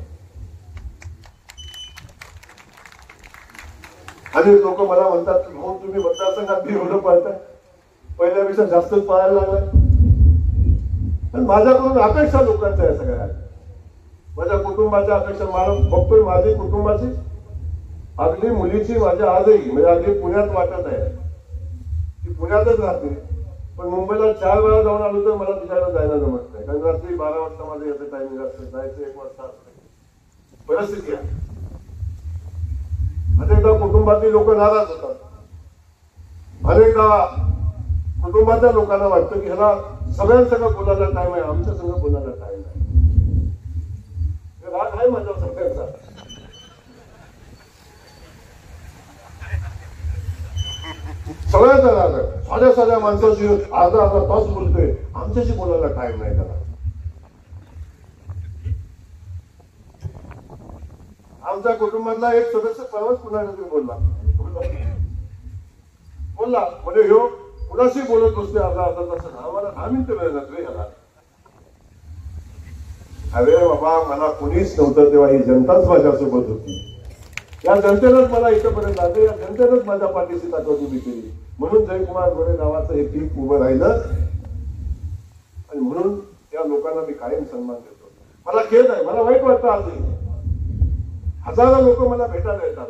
आणि लोक मला म्हणतात की भाऊ तुम्ही मतदारसंघात एवढं पाळताय, पहिल्यापेक्षा जास्तच पाळायला लागलाय. पण माझ्याकडून अपेक्षा लोकांच्या आहे सगळ्या, माझ्या कुटुंबाच्या अपेक्षा. मला बघतोय माझी कुटुंबाची अगदी मुलीची माझ्या आजही म्हणजे अगदी पुण्यात वाटत आहे, ती पुण्यातच राहते. पण मुंबईला 4 वेळा जाऊन आलो तर मला तिच्याकडे जायला जमत नाही, कारण रात्री 12 वाजता माझं याचं टायमिंग असतं, जायचं 1 वाजता असतं. परिस्थिती आहे. अनेकदा कुटुंबातली लोक नाराज होतात, अनेकदा कुटुंबाच्या लोकांना वाटतं की ह्याला सगळ्यांसंग बोलायला टाइम आहे, आमच्या संग बोलायला टाइम आहे. राग आहे माझ्या सगळ्यांचा. सगळ्यांचा राग आहे. साध्या साध्या माणसाशी अर्धा तास बोलतोय, आमच्याशी बोलायला टाइम नाही त्याला. आमच्या कुटुंबातला एक सदस्य परवाच कुणाला बोलला म्हणजे ह्यो कुणाशी बोलत बसते अर्धा तास, आम्हाला 10 मिनिटं वेळ जातोय ह्याला. अरे बाबा, मला कोणीच नव्हतं तेव्हा ही जनताच माझ्यासोबत होती. या जनतेनंच मला इथपर्यंत आणलं, या जनतेनंच माझ्या पाठीशी ताकद उभी केली. म्हणून जयकुमार गोरे नावाचं हे पीक उभं राहिलं आणि म्हणून त्या लोकांना मी कायम सन्मान देतो. मला खेद आहे, मला वाईट वाटतं. आजही हजारो लोक मला भेटायला येतात.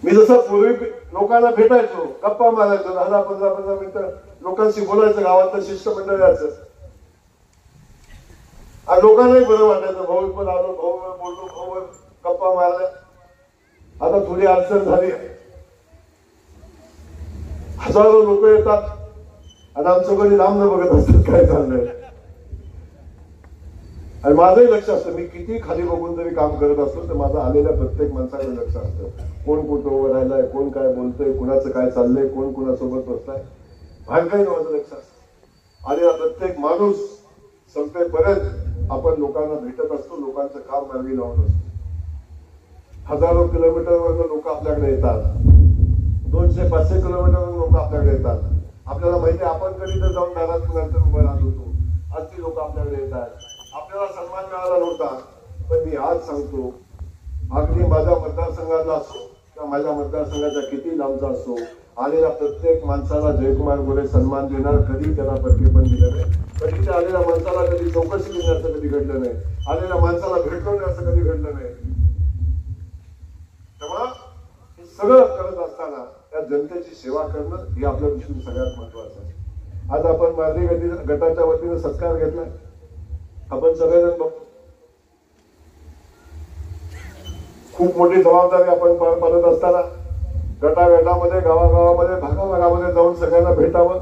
मी जसं पूर्वी लोकांना भेटायचो, गप्पा मारायचो, 10-15 मिनिटं लोकांशी बोलायचं, गावातलं शिष्टमंडळ यायचं, आणि लोकांनाही बरं वाटायचं. भाऊ पण आलो, भाऊ बोललो, भाऊ गप्पा मारल्या. आता थोडी अडचण झाली, हजारो लोक येतात आणि आमच्याकडे लांब न बघत असतात काय चाललंय. आणि माझंही लक्ष असतं, मी किती खाली बघून जरी काम करत असतो तर माझं आलेल्या प्रत्येक माणसाकडे लक्ष असतं. कोण कुठं उभं राहिलाय, कोण काय बोलतोय, कुणाचं काय चाललंय, कोण कुणासोबत बसलाय, बाहेर माझं लक्ष असतं. आलेला प्रत्येक माणूस संपेपर्यंत आपण लोकांना भेटत असतो, लोकांचं काम मार्गी लावत असतो. हजारो किलोमीटरवरून लोक आपल्याकडे येतात, 200-500 किलोमीटरवरून लोक आपल्याकडे येतात. आपल्याला माहिती आहे आपण कधी तर जाऊन दारात नंतर उभं राहत होतो, आज ती लोक आपल्याकडे येतात. आपल्याला सन्मान मिळाला नव्हता, पण मी आज सांगतो, अगदी माझ्या मतदारसंघातला असो किंवा माझ्या मतदारसंघाच्या किती लांबचा असो, आलेल्या प्रत्येक माणसाला जयकुमार गोरे सन्मान देणार. कधी त्याला परके पण दिलं नाही, कधी त्या आलेल्या माणसाला कधी चौकशी केली कधी घडलं नाही, आलेल्या माणसाला भेटलो नाही असं कधी घडलं नाही. तेव्हा हे सगळं करत असताना त्या जनतेची सेवा करणं हे आपल्या दृष्टीने सगळ्यात महत्वाचं आहे. आज आपण मार्गी गटाच्या वतीने सत्कार घेतलाय, आपण सगळेजण बघतो. खूप मोठी जबाबदारी आपण पार पाडत असताना गटागटामध्ये गावागावामध्ये भागाभागामध्ये जाऊन सगळ्यांना भेटावं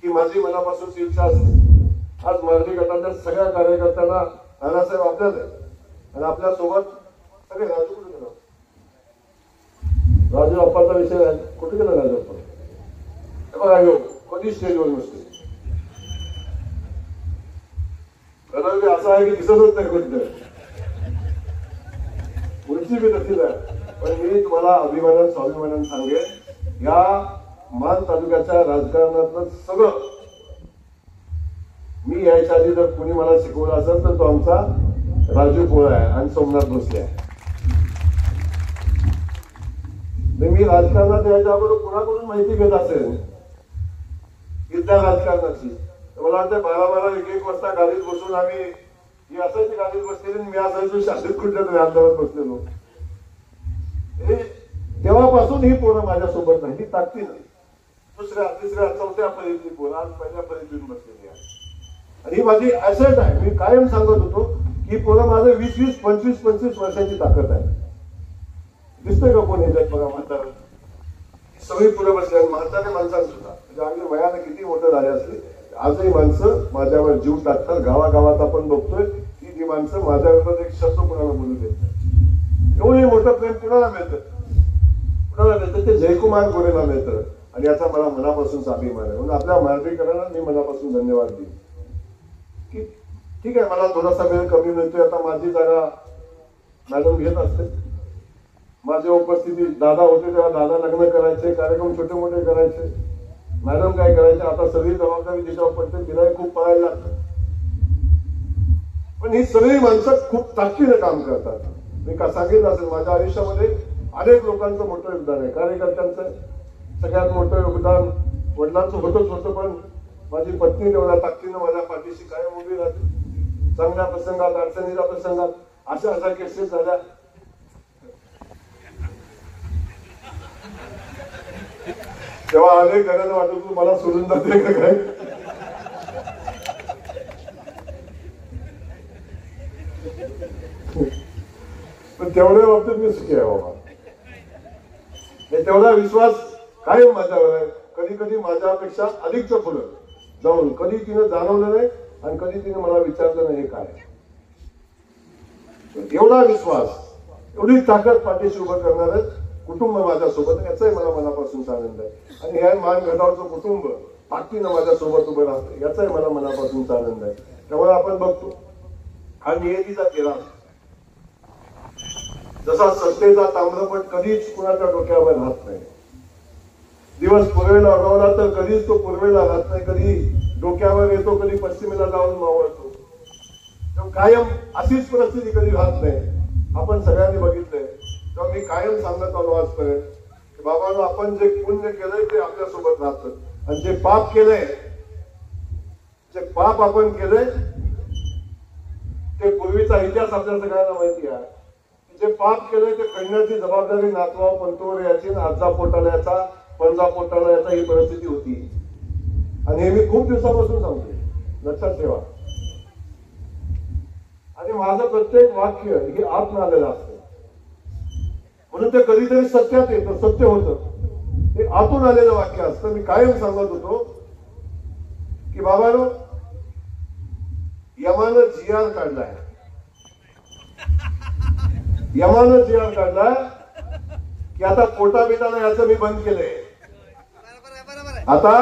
ही माझी मनापासूनची इच्छा असते. आज मार्गी गटाच्या सगळ्या कार्यकर्त्यांना नानासाहेब आपल्याच आहे आणि आपल्या सोबत सगळे. राजू कुठे गेला? राजू अप्पाचा विषय आहे, कुठे गेला राजू अप्पा? राजू कधी स्टेजवर नसते, असं आहे की दिसतच नाही कुठे, उंची बी नक्कीच आहे. पण मी तुम्हाला अभिमानानं स्वाभिमानानं सांगेन, या मान तालुक्याच्या राजकारणातलं सगळं मी यायच्या आधी जर कोणी मला शिकवलं असेल तर तो आमचा राजू पोळ आहे आणि सोमनाथ भोसले आहे. मी राजकारणात यायच्या अगोदर कुणाकडून माहिती घेत असेल इथल्या राजकारणाची, मला वाटतं 12-12, 1-1 वाजता गाडीत बसून आम्ही ही असायची गाडीत बसलेली, मी असायचो शाळेत कुठल्या तरी अंतरावर बसलेलो. तेव्हापासून ही पोरं माझ्यासोबत नाही, ती ताकदीनं 2ऱ्या, 3ऱ्या, 4थ्या पर्यंतची पोरं आज 1ल्या पर्यंत बसलेली आहे. आणि ही माझी ऍसेट आहे. मी कायम सांगत होतो की पोरं माझं 20-20, 25-25 वर्षाची ताकद आहे. दिसतंय का कोण ह्याच्यात? बघा म्हातारा सगळी पुढे बसल्या, म्हातारे माणसांना सुद्धा म्हणजे अगदी वयाने किती मोठं झाले असले आजही माणसं माझ्यावर जीव टाकतात. गावागावात आपण बघतोय की ती माणसं माझ्यावर एक शब्द कुणाला बोलू देत नाही. एवढे मोठं प्रेम कुणाला मिळतं? कुणाला मिळतं? ते जयकुमार गोरेला मिळतं आणि याचा मला मनापासून अभिमान आहे. म्हणून आपल्या मार्गीकरणाला मी मनापासून धन्यवाद देईन की ठीक आहे, मला थोडासा वेळ कमी मिळतोय, आता माझी जागा मॅडम घेत असते. माझ्या उपस्थितीत दादा होते तेव्हा दादा लग्न करायचे, कार्यक्रम छोटे मोठे करायचे, मॅडम काय करायचे. आता सगळी जबाबदारी तिच्यावर पडते, तिलाही खूप पळायला लागतं. पण ही सगळी माणसं खूप ताकदीने काम करतात. मी का सांगितलं असेल, माझ्या आयुष्यामध्ये अनेक लोकांचं मोठं योगदान आहे. कार्यकर्त्यांचं सगळ्यात मोठं योगदान वडिलांचं होतं, पण माझी पत्नी तेवढ्या ताकदीनं माझ्या पाठीशी कायम उभी राहते. चांगल्या प्रसंगात, अडचणीच्या प्रसंगात अशा केसेस झाल्या तेव्हा अनेक जणांना वाटत तू मला सोडून जाते का काय. पण तेवढ्या बाबतीत मी सुखी आहे बाबा. तेवढा विश्वास कायम माझ्यावर आहे. कधी कधी माझ्यापेक्षा अधिकचं पुढं जाऊन कधी तिने जाणवलं नाही आणि कधी तिने मला विचारलं नाही हे काय. एवढा विश्वास, एवढी ताकद पाठीशी उभं करणार कुटुंब माझ्यासोबत, याचाही मला मनापासून आनंद आहे. आणि ह्या मान गटावरचं कुटुंब ताकदीनं माझ्यासोबत उभं राहतं, याचाही मला मनापासून आनंद आहे. त्यामुळे आपण बघतो हा नियतीचा केला, जसा सत्तेचा ताम्रपट कधीच कुणाच्या डोक्यावर राहत नाही. दिवस पूर्वेला उगवला तर कधीच तो पूर्वेला राहत नाही, कधी डोक्यावर येतो, कधी पश्चिमेला जाऊन मावळतो. कायम अशीच परिस्थिती कधी राहत नाही. आपण सगळ्यांनी बघितलंय. तेव्हा मी कायम सांगत आलो आजपर्यंत की बाबांनो, आपण जे पुण्य केलंय ते आपल्यासोबत राहतं आणि जे पाप केलंय, जे पाप आपण केलंय ते पूर्वीचा इतिहास आपल्या सगळ्यांना माहिती आहे. जे पाप केलंय ते फेडण्याची जबाबदारी नातवा पंतोवर याची, आजा पोटाला याचा, पंजा पोटाला याचा ही परिस्थिती होती. आणि हे मी खूप दिवसापासून सांगतोय, लक्षात ठेवा. आणि माझं प्रत्येक वाक्य हे आतून आलेलं असतं, म्हणून ते कधीतरी सत्यात येतं, सत्य होतं. ते आतून आलेलं वाक्य असतं. मी कायम सांगत होतो की बाबांनो, यमानं जी.आर. काढलाय, यमानं जी.आर. काढलाय की आता पोटा बिटाला याचं मी बंद केलंय. आता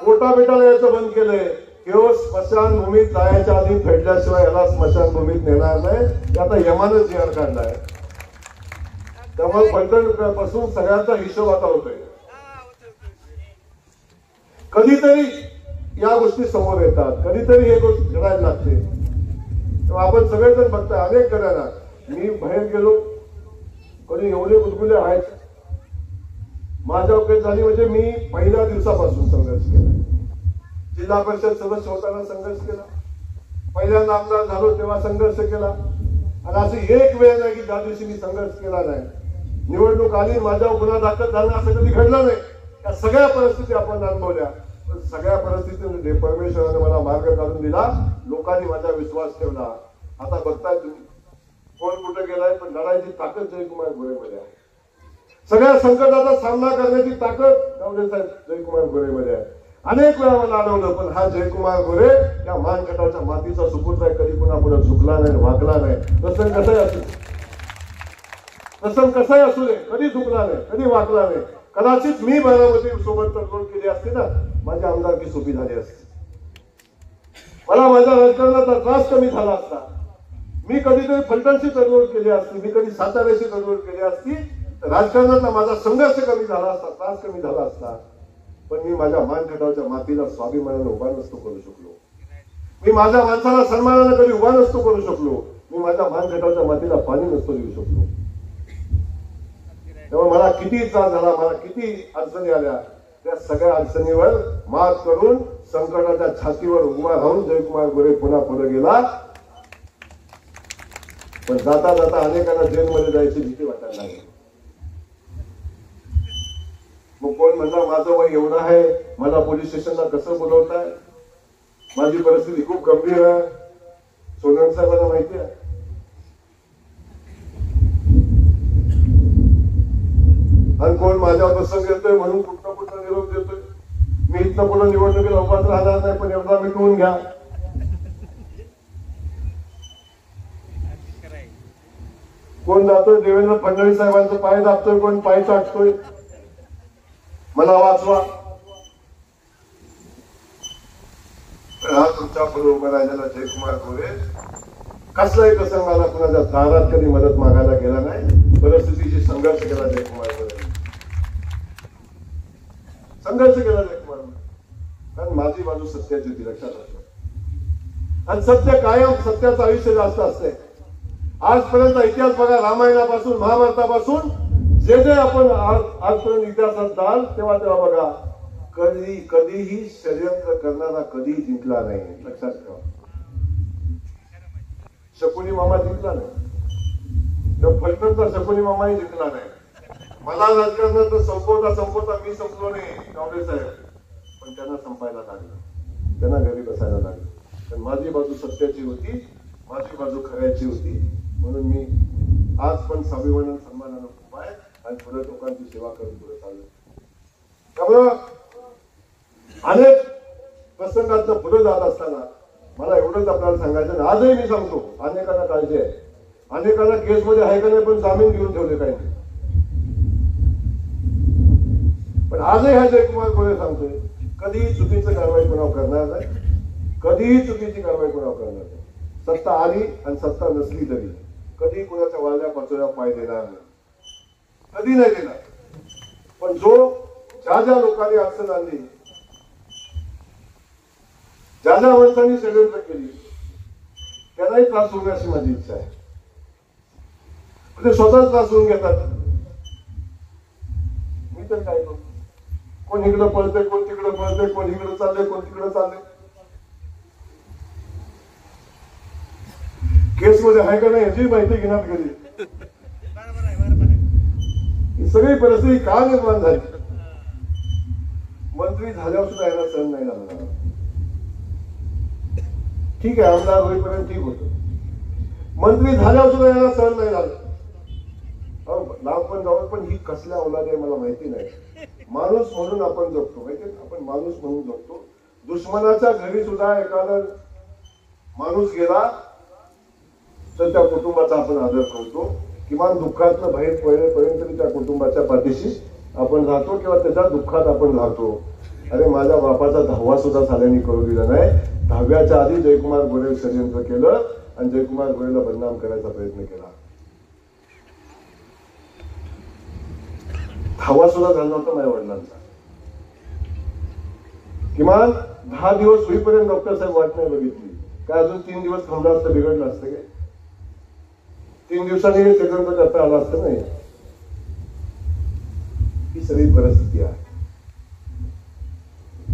पोटा बिटाला याचं बंद केलंय. किंवा स्मशानभूमीत जायच्या आधी फेडल्याशिवाय याला स्मशानभूमीत नेणार नाही. आता यमानं जी.आर. काढलाय. त्यामुळे फलटण पासून सगळ्यांचा हिशोब आता होतोय. कधीतरी या गोष्टी समोर येतात, कधीतरी हे गोष्ट घडायला लागते. तेव्हा आपण सगळेजण बघताय अनेक घरांना मी बाहेर गेलो, कधी एवढे गुदगुले आहेत माझ्या वगैरे झाली. म्हणजे मी पहिल्या दिवसापासून संघर्ष केला, जिल्हा परिषद सदस्य होताना संघर्ष केला, पहिल्यांदा आमदार झालो तेव्हा संघर्ष केला. आणि अशी एक वेळ नाही की ज्या दिवशी मी संघर्ष केला नाही. निवडणूक आली, माझ्यावर गुन्हा दाखल झाला असं कधी घडलं नाही. या सगळ्या परिस्थिती आपण अनुभवल्या. सगळ्या परिस्थितीमध्ये परमेश्वराने मला मार्ग काढून दिला, लोकांनी माझा विश्वास ठेवला. आता बघताय तुम्ही कोण कुठे गेलाय, पण लढायची ताकद जयकुमार गोरेमध्ये आहे. सगळ्या संकटाचा सामना करण्याची ताकद गावडे साहेब जयकुमार गोरेमध्ये आहे. अनेक वेळा मला आढळलं, पण हा जयकुमार गोरे या मानखटाच्या मातीचा सुपुत्र आहे. कधी कुणा पुढे झुकला नाही, वाकला नाही. प्रसंग कसाही असू दे, प्रसंग कसाही असू दे, कधी झुकला नाही, कधी वाकला नाही. कदाचित मी बारामती सोबत तडजोड केली असती ना, माझी आमदारकी सोपी झाली असती. मला माझ्या राजकारणाचा त्रास कमी झाला असता. मी कधीतरी फलटणशी तडजोड केली असती, मी कधी साताऱ्याशी तडजोड केली असती, तर राजकारणाचा माझा संघर्ष कमी झाला असता, त्रास कमी झाला असता. पण मी माझ्या मानखटावच्या मातीला स्वाभिमानाने उभा नसतो करू शकलो. मी माझ्या माणसाला सन्मानाने कधी उभा नसतो करू शकलो. मी माझ्या मानखटावच्या मातीला पाणी नसतो देऊ शकलो. तेव्हा मला किती त्रास झाला, मला किती अडचणी आल्या, त्या सगळ्या अडचणीवर मात करून संकटाच्या छातीवर उभा राहून जयकुमार गोरे पुन्हा पुढे गेला. पण जाता जाता अनेकांना जेलमध्ये जायची भीती वाटायला लागली. मग कोण म्हणला माझं वय एवढं आहे, मला पोलीस स्टेशनला कसं बोलवताय, माझी परिस्थिती खूप गंभीर आहे. सोनवणे साहेबांना माहिती आहे. आणि कोण माझ्यावर प्रसंग येतोय म्हणून कुठं कुठं निरोप देतोय. मी इथनं पुढे निवडणुकीला उभाच राहणार नाही, पण एवढा मिटवून घ्या. कोण जातोय देवेंद्र फडणवीस साहेबांचं पाय दाबतोय, कोण पाय चाटतोय, मला वाचवा. हा तुमच्या पुढे उभा राहिलेला जयकुमार गोरे कसलाही प्रसंगाला कुणाच्या दारात कधी मदत मागायला गेला नाही. परिस्थितीशी संघर्ष केला जयकुमार गोरे, संघर्ष केला जयकुमार. कारण माझी बाजू सत्याची होती, लक्षात असतं. आणि सत्य कायम, सत्याचं आयुष्य जास्त असते. आजपर्यंत इतिहास बघा, रामायणापासून महाभारतापासून जे जे आपण आजपर्यंत इतिहासात जाल तेव्हा तेव्हा बघा, कधीही षडयंत्र करणारा कधीही जिंकला नाही. लक्षात ठेवा. शकुनी मामा जिंकला नाही, फलटणचा शकुनी मामाही जिंकला नाही. मला राजकारणात संपवता मी संपलो नाही गावडे साहेब, पण त्यांना संपायला लागलं, त्यांना घरी बसायला लागलं. पण माझी बाजू सत्याची होती, माझी बाजू खऱ्याची होती. म्हणून मी आज पण स्वाभिमानाने सन्मानानं उभा आहे आणि पुढे लोकांची सेवा करून पुढे चाललो. त्यामुळं अनेक प्रसंगांचं पुढे जात असताना मला एवढंच आपल्याला सांगायचं. आजही मी सांगतो, अनेकांना काळजी आहे, अनेकांना केसमध्ये आहे का नाही पण जामीन घेऊन ठेवले काही नाही. पण आजही हा जयकुमार गोरे सांगतोय, कधीही चुकीची कारवाई कोणावर करणार नाही, कधीही चुकीची कारवाई कोणावर करणार नाही. सत्ता आली आणि सत्ता नसली तरी कधी कुणाच्या वाळल्या पाचोळ्या पाय देणार नाही, कधी नाही देणार. पण ज्या लोकांनी अडचण आणली, ज्या माणसांनी षडयंत्र केली, त्यांनाही त्रास होईल अशी माझी इच्छा आहे. ते स्वतःच त्रास होऊन घेतात. मी तर काय करू, कोण इकडं पळतंय, कोण तिकडं पळतंय, कोण इकडं चाललंय, कोण तिकडं चाललंय. केसमध्ये आहे का नाही याची माहिती घेण्यात गेली. ही सगळी परिस्थिती का निर्माण झाली. मंत्री झाल्यावर सुद्धा याला सहन नाही झाला. ठीक आहे, आमदार होईपर्यंत ठीक होतं, मंत्री झाल्यावर सुद्धा याला सहन नाही झालं. लहानपण जाऊन पण ही कसल्या औलाद आहे मला माहिती नाही. माणूस म्हणून आपण जगतो, माहिती, आपण माणूस म्हणून जगतो. दुश्मनाच्या घरी सुद्धा एखादा माणूस गेला तर त्या कुटुंबाचा आपण आदर करतो. किमान दुःखातनं बाहेर पडेपर्यंत तरी त्या कुटुंबाच्या पाठीशी आपण राहतो किंवा त्याच्या दुःखात आपण राहतो. अरे माझ्या बापाचा 10वा सुद्धा साल्यांनी करू दिला नाही. 10व्याच्या आधी जयकुमार गोरे षडयंत्र केलं आणि जयकुमार गोरेला बदनाम करायचा प्रयत्न केला. धावा सुद्धा झाला नव्हता माझ्या वडिलांचा. किमान 10 दिवस होईपर्यंत डॉक्टर साहेब वाट नाही बघितली. काय अजून 3 दिवस थांबलं असतं, बिघडलं असतं काय? 3 दिवसांनी सेकंड करता आला असतं नाही. ही सगळी परिस्थिती आहे.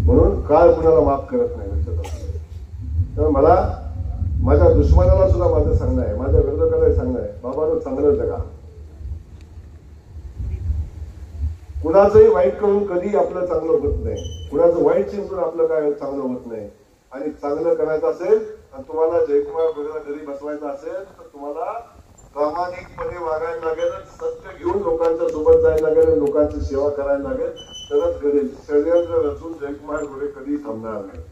म्हणून काळ कुणाला माफ करत नाही लक्षात असतं. तर मला माझ्या दुश्मनाला सुद्धा माझं सांगणं आहे, माझ्या विरोधकालाही सांगणं आहे, बाबांनो चांगलं जगा. कुणाचंही वाईट करून कधी आपलं चांगलं होत नाही. कुणाचं वाईट चिंतून आपलं काय चांगलं होत नाही. आणि चांगलं करायचं असेल आणि तुम्हाला जयकुमार वगैरे घरी बसवायचं असेल तर तुम्हाला प्रामाणिकपणे वागायला लागेल, सत्य घेऊन लोकांच्या सोबत जायला लागेल, लोकांची सेवा करायला लागेल, तरच घडेल. षडयंत्र रचून जयकुमार घोडे कधी थांबणार नाही.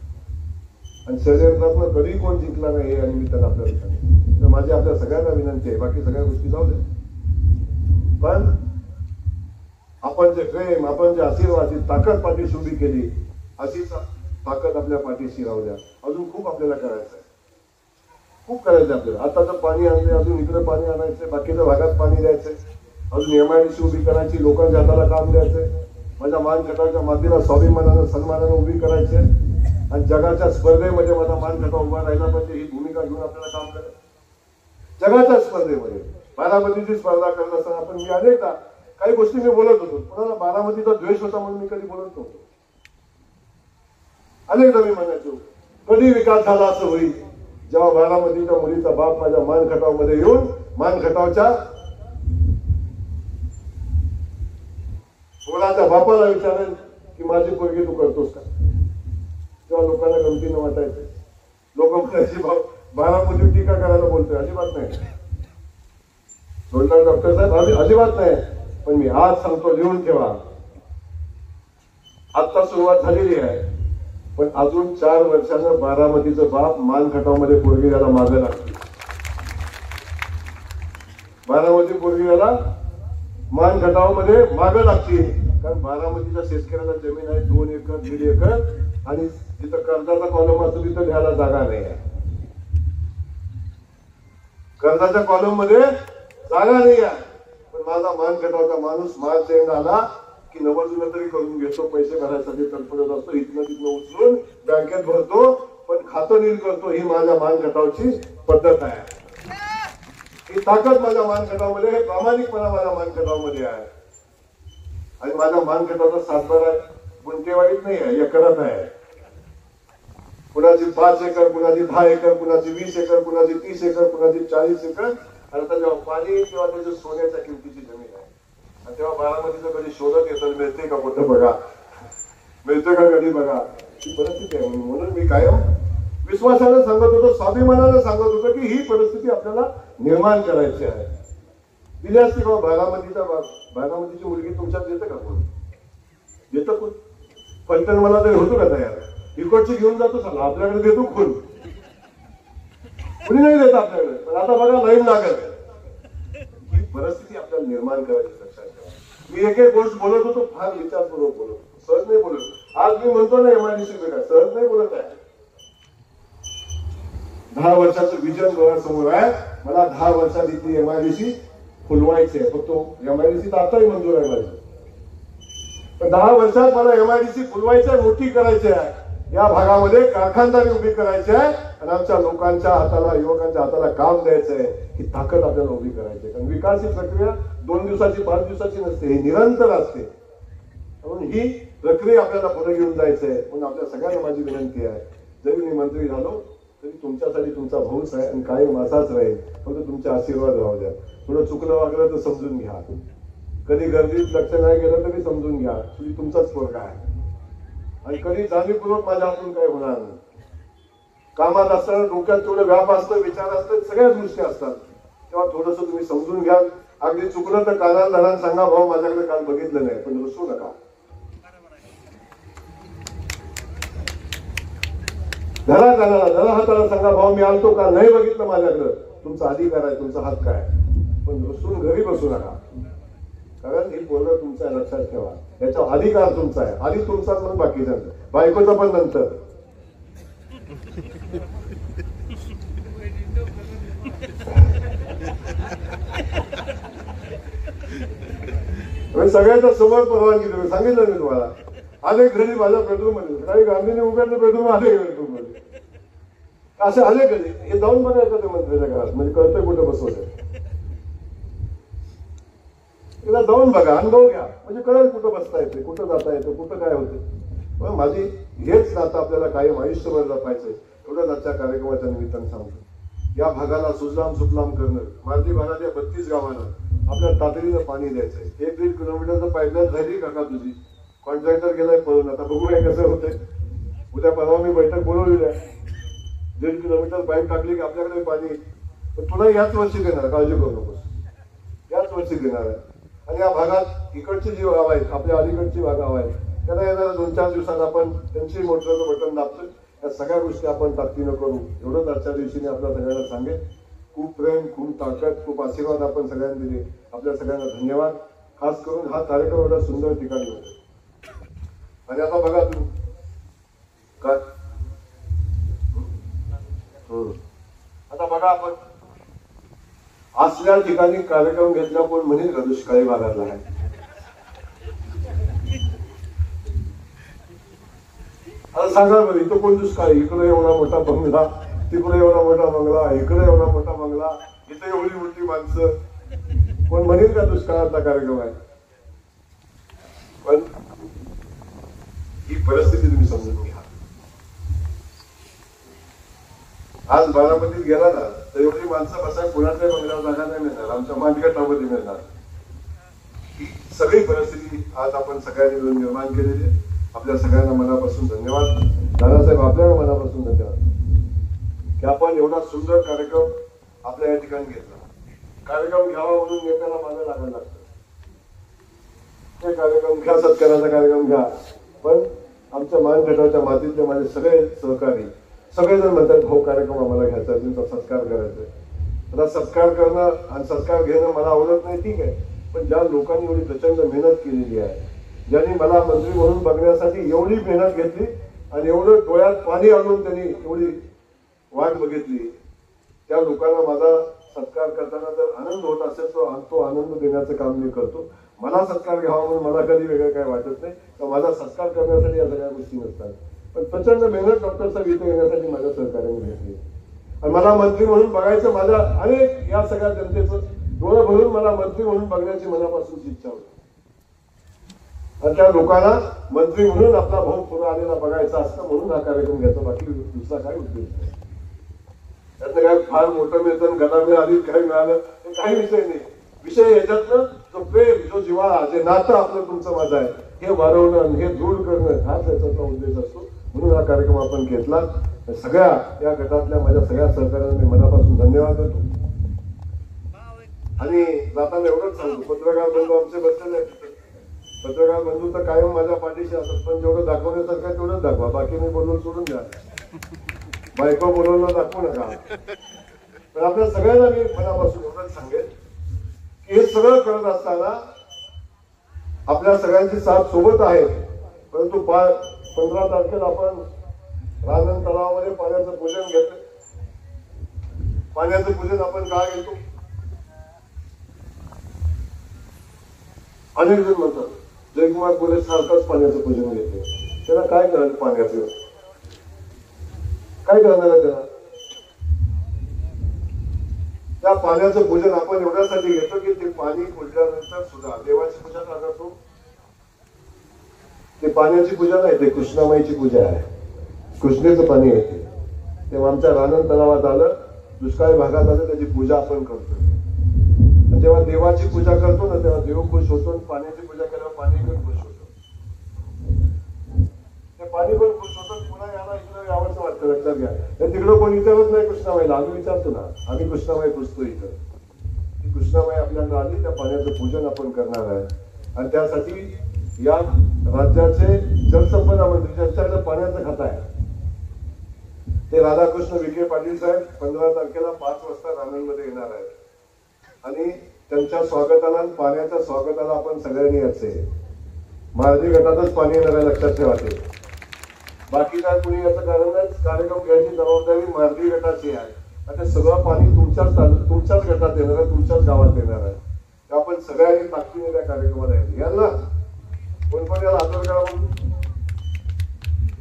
आणि षडयंत्रातनं कधी कोण जिंकला नाही हे निमित्तानं आपल्याला सांगितलं. तर माझी आपल्या सगळ्यांना विनंती आहे, बाकी सगळ्या गोष्टी जाऊ दे, पण आपण जे प्रेम, आपण जे आशीर्वाद, जी ताकद पाठीशी उभी केली, अशीच ताकद आपल्या पाठीशी राहू द्या. अजून खूप आपल्याला करायचं आहे, खूप करायचं आपल्याला. आता तर पाणी आणले, अजून इकडे पाणी आणायचंय, बाकीच्या भागात पाणी द्यायचंय, अजून MIDC उभी करायची, लोकांच्या हाताला काम द्यायचंय, माझ्या मानखटाच्या मातीला स्वाभिमानानं सन्मानानं उभी करायची आणि जगाच्या स्पर्धेमध्ये माझा मानखटा उभा राहिला पाहिजे ही भूमिका घेऊन आपल्याला काम करायचं. जगाच्या स्पर्धेमध्ये बारामतीची स्पर्धा करत असताना आपण मी अनेकदा काही गोष्टी मी बोलत होतो. कोणाला बारामतीचा द्वेष होता म्हणून मी कधी बोलत नव्हतो. अनेकदा मी म्हणायचो कधी विकास झाला असं होईल जेव्हा बारामतीच्या मुलीचा बाप माझ्या मानखटावमध्ये येऊन मानखटावच्या मुलाच्या बापाला विचारेल की माझी पोरगी तू करतोस का. तेव्हा लोकांना गमतीनं वाटायचं. लोक म्हणायची बारामती टीका करायला बोलतोय. अजिबात नाही बोलणार डॉक्टर साहेब, अजिबात नाही. पण मी आज सांगतो, लिहून ठेवा, आता सुरुवात झालेली आहे, पण अजून 4 वर्षानं बारामतीचं बाप मानखटावमध्ये पोरगी द्यायला मागे लागतील. बारामती पोरगी द्यायला मानखटावमध्ये मागे लागतील. कारण बारामतीच्या शेतकऱ्याला जमीन आहे 2 एकर 1.5 एकर आणि जिथं कर्जाचा कॉलम असतो तिथं घ्यायला जागा नाही आहे. कर्जाच्या कॉलम मध्ये जागा नाही आहे. पण माझा मानखटावचा माणूस मार्च एंड आला की नवजुनं तरी करून घेतो, पैसे भरायसाठी तडफडत असतो, इथनं तिथनं उचलून बँकेत भरतो, पण खातं नील करतो. ही माझ्या मानखटावची पद्धत आहे. ही ताकद माझ्या मानखटावमध्ये, हे प्रामाणिकपणा माझ्या मानखटावमध्ये आहे. आणि माझ्या मानखटावचा सातबारा आहे, गुंठेवाडीत नाही आहे, एकरात आहे. कुणाची 5 एकर, कुणाची 10 एकर, कुणाची 20 एकर, कुणाची 30 एकर, कुणाची 40 एकर. आणि आता जेव्हा पाणी येईल तेव्हा त्याच्या सोन्याच्या किमतीची जमीन आहे. आणि तेव्हा बारामतीचं कधी शोधत येतं, मिळते का कुठं बघा, मिळते का कधी बघा. ही परिस्थिती आहे. म्हणून मी कायम विश्वासानं सांगत होतो, स्वाभिमानानं सांगत होतो की ही परिस्थिती आपल्याला निर्माण करायची आहे. दिली असती का बारामतीची मुलगी तुमच्यात देतं का कोण? देतं कोण? फलटण मला तरी होतो का तयार? इकडची घेऊन जातो सगळं, आपल्याकडे देतो कोण? कुणी नाही देत आपल्याकडे. पण आता बघा लाईन लागत. ही परिस्थिती आपल्याला निर्माण करायची लक्षात ठेवा. मी एक गोष्ट बोलत होतो, फार विचारपूर्वक बोलत होतो, सहज नाही बोलत. आज मी म्हणतो ना MIDC बेटा, सहज नाही बोलत आहे. 10 वर्षाचं विजन डोळ्यासमोर आहे. मला 10 वर्षात इथली MIDC फुलवायची आहे. फक्त MIDC तर आताही मंजूर आहे माझी, पण 10 वर्षात मला MIDC फुलवायची आहे, मोठी करायची आहे. या भागामध्ये कारखानदारी उभी करायची आहे आणि आमच्या लोकांच्या हाताला, युवकांच्या हाताला काम द्यायचं आहे. ही ताकद आपल्याला उभी करायची आहे. कारण विकास ही प्रक्रिया 2 दिवसाची 5 दिवसाची नसते, ही निरंतर असते. म्हणून ही प्रक्रिया आपल्याला पुढे घेऊन जायचं आहे. म्हणून आपल्या सगळ्यांना माझी विनंती आहे, जरी मी मंत्री झालो तरी तुमच्यासाठी तुमचा भाऊच आहे आणि कायम असाच राहील. फक्त तुमचे आशीर्वाद राहू द्या. थोडं चुकलं वागलं तर समजून घ्या, कधी गर्दीत लक्ष नाही गेलं तरी समजून घ्या, तुम्ही तुमचाच पोरगा आहे. आणि कधी जाणीवपूर्वक माझ्या हातून काय होणार नाही. कामात असताना डोक्यात थोडं व्याप असतं, विचार असतात, सगळ्याच गोष्टी असतात. तेव्हा थोडस तुम्ही समजून घ्या. अगदी चुकलं तर कानाला धरान सांगा, भाऊ माझ्याकडे काल बघितलं नाही, पण रुसू नका. धरा कानाला, धरा हाताला सांगा, भाऊ मी आलतो काल नाही बघितलं माझ्याकडं. तुमचा अधिकार आहे, तुमचा हक्क आहे, पण रुसून घरी बसू नका. कारण ही पोरं तुमच्या लक्षात ठेवा, याचा अधिकार तुमचा आहे. आधी तुमचा म्हणून बाकीच्यांचा, बायकोचा पण नंतर. सगळ्याच्या समोर परवानगी देऊ सांगितलं मी तुम्हाला. अनेक घरी माझ्या बेडरूम मध्ये काही गांधीने उघडलं बेडरूम आले बेडरूम मध्ये असे आले कधी हे जाऊन बघायचं ते मंत्र्याच्या घरात म्हणजे कळतंय कुठं बसवलंय. तिला जाऊन बघा अनुभव घ्या म्हणजे कळेल कुठं बसता येते कुठं जाता येतं कुठं काय होते. पण माझी हेच नातं आपल्याला कायम आयुष्यभर जपायचंय एवढंच आजच्या कार्यक्रमाच्या निमित्तानं सांगतो. या भागाला सुजलाम सुफलाम करणं मार्दी भागाच्या 32 गावांना आपल्या तातडीनं पाणी द्यायचंय. 1-1.5 किलोमीटरचं पाईपलाईन झाली काका तुझी कॉन्ट्रॅक्टर गेलाय पळून आता बघूया कसं होतंय. उद्या परवा मी बैठक बोलवलेली आहे. 1.5 किलोमीटर पाईप टाकली की आपल्याकडे पाणी पण पुन्हा याच वर्षी देणार काळजी करू नकोस याच वर्षी देणार आहे. आणि या भागात इकडची जी गाव आहेत आपल्या अलीकडची गाव आहेत त्यांना येणाऱ्या 2-4 दिवसात आपण त्यांची मोटरचं बटन दाबतोय. या सगळ्या गोष्टी आपण ताकदीनं करू एवढंच आजच्या दिवशीने आपल्या सगळ्यांना सांगेल. खूप प्रेम खूप ताकद खूप आशीर्वाद आपण सगळ्यांनी दिले. आपल्या सगळ्यांना धन्यवाद. खास करून हा कार्यक्रम एवढा सुंदर ठिकाणी होतो. आणि आता बघा तू काय आता बघा आपण असल्या ठिकाणी कार्यक्रम घेतला कोण म्हणेल का दुष्काळी भागातला आहे. आता सांगा बरं इथं कोण दुष्काळी इकडे एवढा मोठा बंगला तिकडे एवढा मोठा बंगला इकडे एवढा मोठा बंगला इथे एवढी मोठी माणसं कोण म्हणेल का दुष्काळातला कार्यक्रम आहे. पण ही परिस्थिती तुम्ही समजून घ्या. आज बारामतीत गेला ना तर एवढी माणसं बसा पुण्यातल्या बंगल्यावर जागा नाही मिळणार आमच्या मानगटामध्ये मिळणार. ही सगळी परिस्थिती आज आपण सगळ्यांनी मिळून निर्माण केलेली आहे. आपल्या सगळ्यांना मनापासून धन्यवाद. दादासाहेब आपल्याला मनापासून धन्यवाद की आपण एवढा सुंदर कार्यक्रम आपल्या या ठिकाणी घेतला. कार्यक्रम घ्यावा म्हणून नेत्याला मागे लागायला लागतं. ते कार्यक्रम घ्या सत्काराचा कार्यक्रम घ्या पण आमच्या मानगटाच्या मातीतले माझे सगळे सहकारी सगळेजण म्हणतात भाऊ कार्यक्रम आम्हाला घ्यायचा तुमचा सत्कार करायचा. आता सत्कार करणं आणि सत्कार घेणं मला आवडत नाही ठीक आहे. पण ज्या लोकांनी एवढी प्रचंड मेहनत केलेली आहे ज्यांनी मला मंत्री म्हणून बघण्यासाठी एवढी मेहनत घेतली आणि एवढं डोळ्यात पाणी आणून त्यांनी एवढी वाट बघितली त्या लोकांना माझा सत्कार करताना जर आनंद होत असेल तो आनंद देण्याचं काम मी करतो. मला सत्कार घ्यावा म्हणून मला कधी वेगळं काय वाटत नाही तर माझा सत्कार करण्यासाठी या सगळ्या गोष्टी नसतात. पण प्रचंड मेहनत डॉक्टर साहेब इथे येण्यासाठी माझ्या सहकार्याने घेतली आणि मला मंत्री म्हणून बघायचं माझ्या अनेक या सगळ्या जनतेचं डोळं भरून मला मंत्री म्हणून बघण्याची मनापासून इच्छा होती. आणि त्या लोकांना मंत्री म्हणून आपला भाऊ पुढे आलेला बघायचा असतं म्हणून हा कार्यक्रम घ्यायचा बाकी दुसरा काय उद्देश नाही. त्यातलं काय फार मोठं मिळतं गदामी आधी काय मिळालं हे काही विषय नाही. विषय याच्यातनं जो प्रेम जो जिव्हाळा जे नातं आपलं तुमचं माझं आहे हे वाढवणं हे दूर करणं हाच याचा उद्देश असतो. म्हणून हा कार्यक्रम आपण घेतला. सगळ्या या गटातल्या माझ्या सगळ्या सहकार्यांना मी मनापासून धन्यवाद देतो. आणि जाताना एवढंच सांगतो पत्रकार बंधू आमचे बसलेले आहेत. पत्रकार बंधू तर कायम माझ्या पाठीशी असतात पण जेवढं दाखवण्यासारखं आहे तेवढंच दाखवा बाकी मी बोलून सोडून द्या. बायको बोलवलं दाखवू नका. पण आपल्या सगळ्यांना मी मनापासून एवढंच सांगेन की हे सगळं करत असताना आपल्या सगळ्यांची साथ सोबत आहे. परंतु 15 तारखेला आपण रांजण तलावामध्ये पाण्याचं पूजन घेतलं. पाण्याचं पूजन आपण का घेतो अनेक जण म्हणतात जयकुमार गोरे सारखंच पाण्याचं पूजन घेते. त्याला काय करायचं पाण्याचं काय करणार आहे त्याला. त्या पाण्याचं पूजन आपण एवढ्यासाठी घेतो की ते पाणी पुजल्यानंतर सुद्धा देवाची पूजा का करतो. ते पाण्याची पूजा नाही ते कृष्णामाईची पूजा आहे. कृष्णेचं पाणी येते तेव्हा आमच्या रानन तलावात आलं दुष्काळी भागात आलं त्याची पूजा आपण करतो. जेव्हा देवाची पूजा करतो ना तेव्हा देव खुश होतो आणि पाण्याची पूजा केल्यावर पाणी पण खुश होतो. ते पाणी पण खुश होतं. पुन्हा याला इकडं यावंसं वाटतं. लक्षात घ्या तिकडं कोण विचारत नाही कृष्णामाईला आम्ही विचारतो ना आम्ही कृष्णामाई पुजतो इथं. ती कृष्णामाई आपल्याला आली त्या पाण्याचं पूजन आपण करणार आहे. आणि त्यासाठी या राज्याचे जलसंपदा मंत्री ज्यांच्याकडे पाण्याचं खातं आहे ते राधाकृष्ण विखे पाटील साहेब 15 तारखेला 5 वाजता रानंदमध्ये येणार आहेत. आणि त्यांच्या स्वागताला पाण्याच्या स्वागताला आपण सगळ्यांनी याचे मार्दी गटातच पाणी येणार आहे लक्षात ठेवा. ते बाकी काय कुणी याचं कारण नाही. कार्यक्रम घ्यायची जबाबदारी मार्दी गटाची आहे. आणि ते सगळं पाणी तुमच्याच गटात येणार आहे तुमच्याच गावात येणार आहे. आपण सगळ्यांनी ताकदीने त्या कार्यक्रमाला याल ना. कोण पण याला आदर करा म्हणून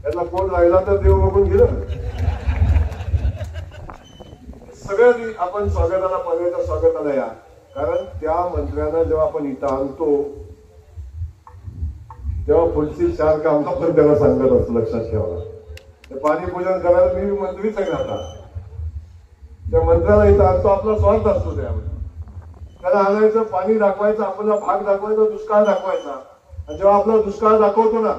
याला कोण राहिला तर देव बघून गेलं. सगळ्यांनी आपण स्वागताला पाण्याच्या स्वागताला या. कारण त्या मंत्र्यांना जेव्हा आपण इथं आणतो तेव्हा पुढची 4 कामं आपण त्याला सांगत असतो. लक्षात ठेवा. ते पाणी पूजन करायला मी मंत्रीच आहे आता. त्या मंत्र्याला इथं आणतो, आपला स्वार्थ असतो त्यामध्ये. त्याला आणायचं, पाणी दाखवायचं, आपला भाग दाखवायचा, दुष्काळ दाखवायचा. आणि जेव्हा आपला दुष्काळ दाखवतो ना,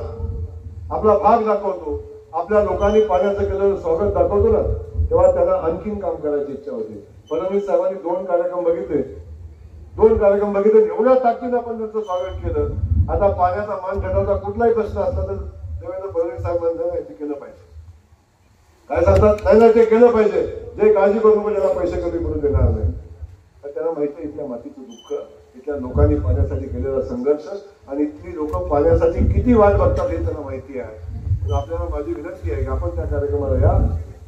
आपला भाग दाखवतो, आपल्या लोकांनी पाण्याचं केलेलं स्वागत दाखवतो ना, तेव्हा त्याला आणखीन काम करायची इच्छा होती. फडणवीस साहेबांनी 2 कार्यक्रम बघितले. एवढ्या ताकदीने आपण त्यांचं स्वागत केलं. आता पाण्याचा मान ठेवण्याचा कुठलाही प्रश्न असला तर देवेंद्र फडणवीस साहेबांनी ते केलं पाहिजे. काय सांगतात, नाही ते केलं पाहिजे. जे काळजी करून पण त्याला पैसे कमी करून देणार नाही. तर त्याला माहिती आहे इथल्या मातीचं दुःख, इथल्या लोकांनी पाण्यासाठी केलेला संघर्ष आणि इथली लोक पाण्यासाठी किती वाट बघतात हे त्यांना माहिती आहे. पण आपल्याला माझी विनंती आहे की आपण त्या कार्यक्रमाला या.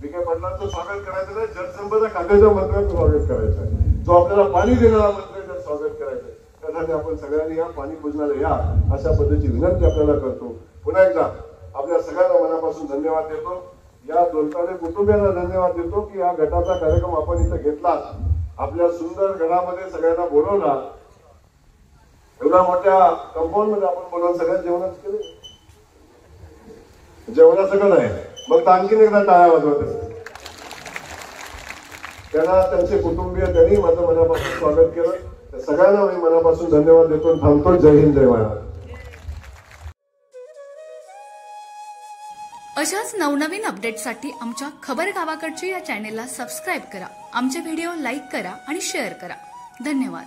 विखे पाटलांचं स्वागत करायचं नाही, जलसंपदा खात्याच्या मंत्र्यांचं स्वागत करायचं आहे. जो आपल्याला पाणी देणारा मंत्री त्याचं स्वागत करायचं आहे. त्यासाठी आपण सगळ्यांनी या पाणी पूजनाला या अशा पद्धतीची विनंती आपल्याला करतो. पुन्हा एकदा आपल्या सगळ्यांना मनापासून धन्यवाद देतो. या दोलताडे कुटुंबियांना धन्यवाद देतो की या गटाचा कार्यक्रम आपण इथं घेतला. आपल्या सुंदर घरामध्ये सगळ्यांना बोलवला. एवढ्या मोठ्या कंपाऊंड मध्ये आपण बोलवून सगळ्यांना जेवणच केले. जेवणासगळं नाही, मग तर आणखीन एकदा टाळ्या वाजवत. त्यांना त्यांचे कुटुंबीय त्यांनी माझं मनापासून स्वागत केलं. सगळ्यांना मी मनापासून धन्यवाद देतो. थांबतो. जय हिंद, जय महाराज. अशाच नवनवीन अपडेटसाठी आमच्या खबर गावाकडच्या या चॅनेलला सबस्क्राईब करा. आमचे व्हिडिओ लाईक करा आणि शेअर करा. धन्यवाद.